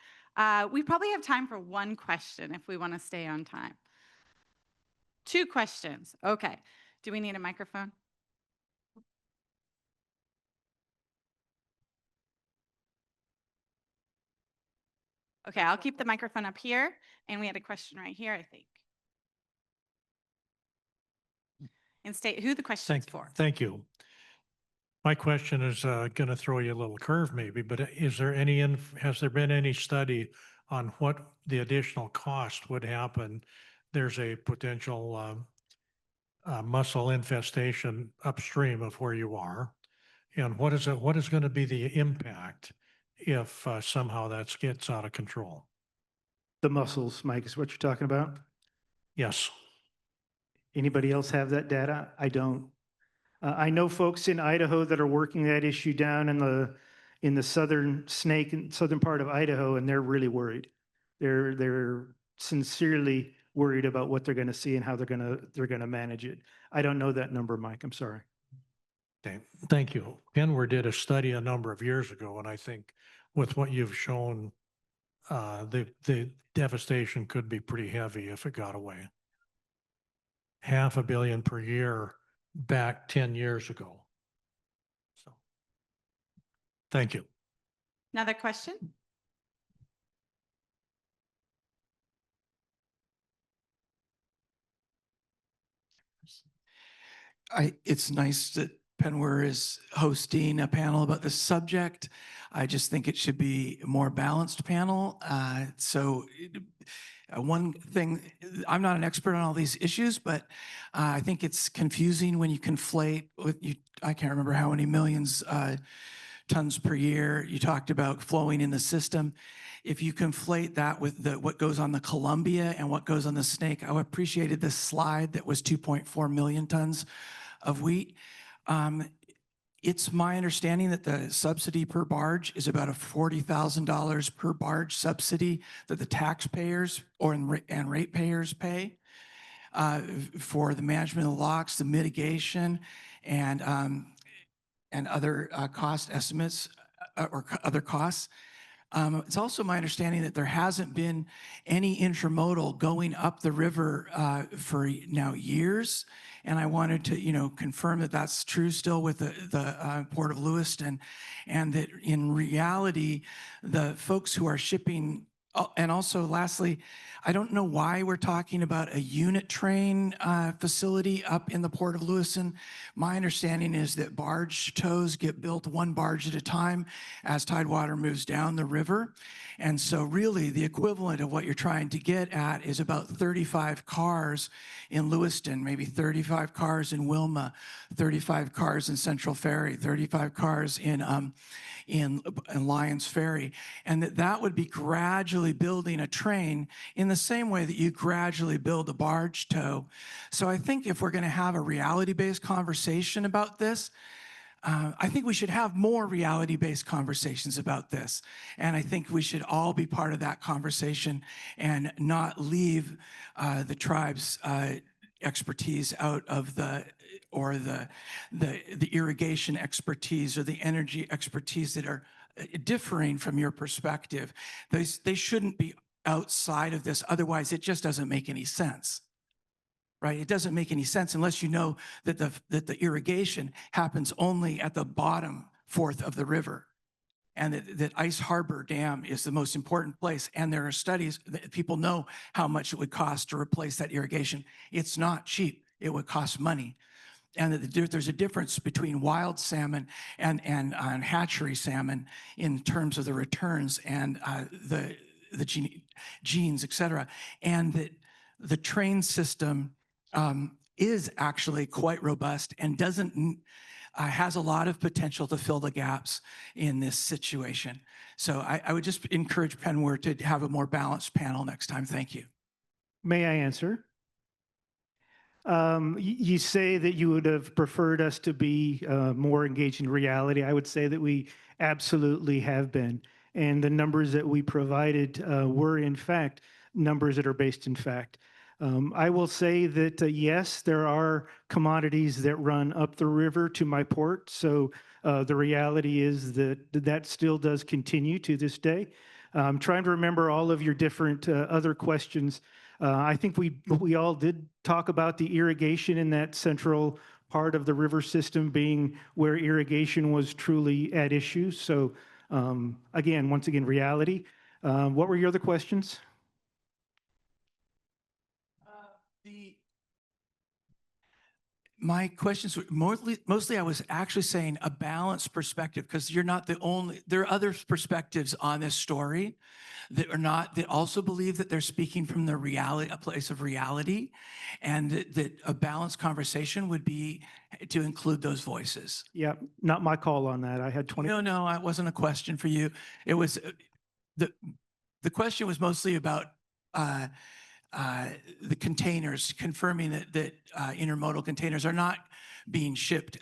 We probably have time for one question if we want to stay on time. 2 questions. Okay. Do we need a microphone? Okay, I'll keep the microphone up here. And we had a question right here, I think. And state who the question is for. Thank you. My question is going to throw you a little curve maybe, but has there been any study on what the additional cost would happen? There's a potential mussel infestation upstream of where you are. And what is going to be the impact if somehow that gets out of control? The mussels, Mike, is what you're talking about? Yes. Anybody else have that data? I don't. I know folks in Idaho that are working that issue down in the southern southern part of Idaho, and they're really worried. They're sincerely worried about what they're going to see and how they're going to manage it. I don't know that number, Mike. I'm sorry. Okay, thank you. Kenwer did a study a number of years ago, and I think with what you've shown, the devastation could be pretty heavy if it got away. $500 million per year back 10 years ago. So, thank you. Another question? It's nice that Penware is hosting a panel about this subject. I just think it should be a more balanced panel. One thing, I'm not an expert on all these issues, but I think it's confusing when you conflate I can't remember how many millions tons per year. You talked about flowing in the system. If you conflate that with what goes on the Columbia and what goes on the Snake, I appreciated this slide that was 2.4 million tons of wheat. It's my understanding that the subsidy per barge is about a $40,000 per barge subsidy that the taxpayers and ratepayers pay for the management of the locks, the mitigation, and other cost estimates or other costs. It's also my understanding that there hasn't been any intermodal going up the river for now years. And I wanted to, confirm that that's true still with the Port of Lewiston, and that in reality, the folks who are shipping, and also lastly, I don't know why we're talking about a unit train facility up in the Port of Lewiston. My understanding is that barge tows get built one barge at a time as Tidewater moves down the river. And so really the equivalent of what you're trying to get at is about 35 cars in Lewiston, maybe 35 cars in Wilma, 35 cars in Central Ferry, 35 cars in Lyons Ferry, and that would be gradually building a train in the same way that you gradually build a barge tow. So I think if we're going to have a reality-based conversation about this, I think we should have more reality-based conversations about this. And I think we should all be part of that conversation and not leave the tribe's expertise out of the irrigation expertise or the energy expertise that are differing from your perspective. They shouldn't be outside of this. Otherwise, it just doesn't make any sense. Right? It doesn't make any sense unless you know that the irrigation happens only at the bottom fourth of the river, and that Ice Harbor Dam is the most important place. And there are studies that people know how much it would cost to replace that irrigation. It's not cheap. It would cost money. And that there's a difference between wild salmon and hatchery salmon in terms of the returns and the genes, et cetera. And that the train system is actually quite robust and has a lot of potential to fill the gaps in this situation. So I would just encourage Penware to have a more balanced panel next time. Thank you. May I answer? You say that you would have preferred us to be more engaged in reality. I would say that we absolutely have been. And the numbers that we provided were, in fact, numbers that are based in fact. I will say that, yes, there are commodities that run up the river to my port. So the reality is that still does continue to this day. I'm trying to remember all of your different other questions. I think we all did talk about the irrigation in that central part of the river system being where irrigation was truly at issue. So once again, reality. What were your other questions? My questions were mostly I was actually saying a balanced perspective, because you're not the only, there are other perspectives on this story that also believe that they're speaking from the reality, a place of reality, and that a balanced conversation would be to include those voices. Yeah, not my call on that. I had 20. No, it wasn't a question for you. It was, the question was mostly about the containers, confirming that intermodal containers are not being shipped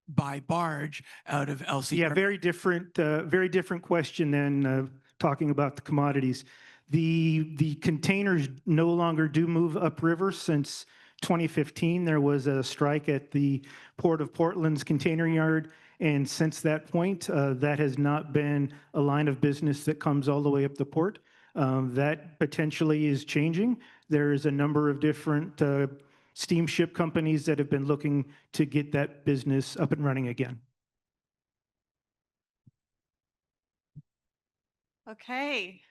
by barge out of LC. Yeah, very different question than talking about the commodities. The containers no longer do move upriver. Since 2015, there was a strike at the Port of Portland's container yard. And since that point, that has not been a line of business that comes all the way up the port. That potentially is changing. There's a number of different steamship companies that have been looking to get that business up and running again. Okay.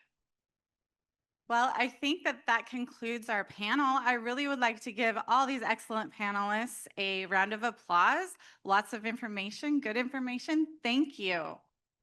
Well, I think that concludes our panel. I really would like to give all these excellent panelists a round of applause. Lots of information, good information. Thank you.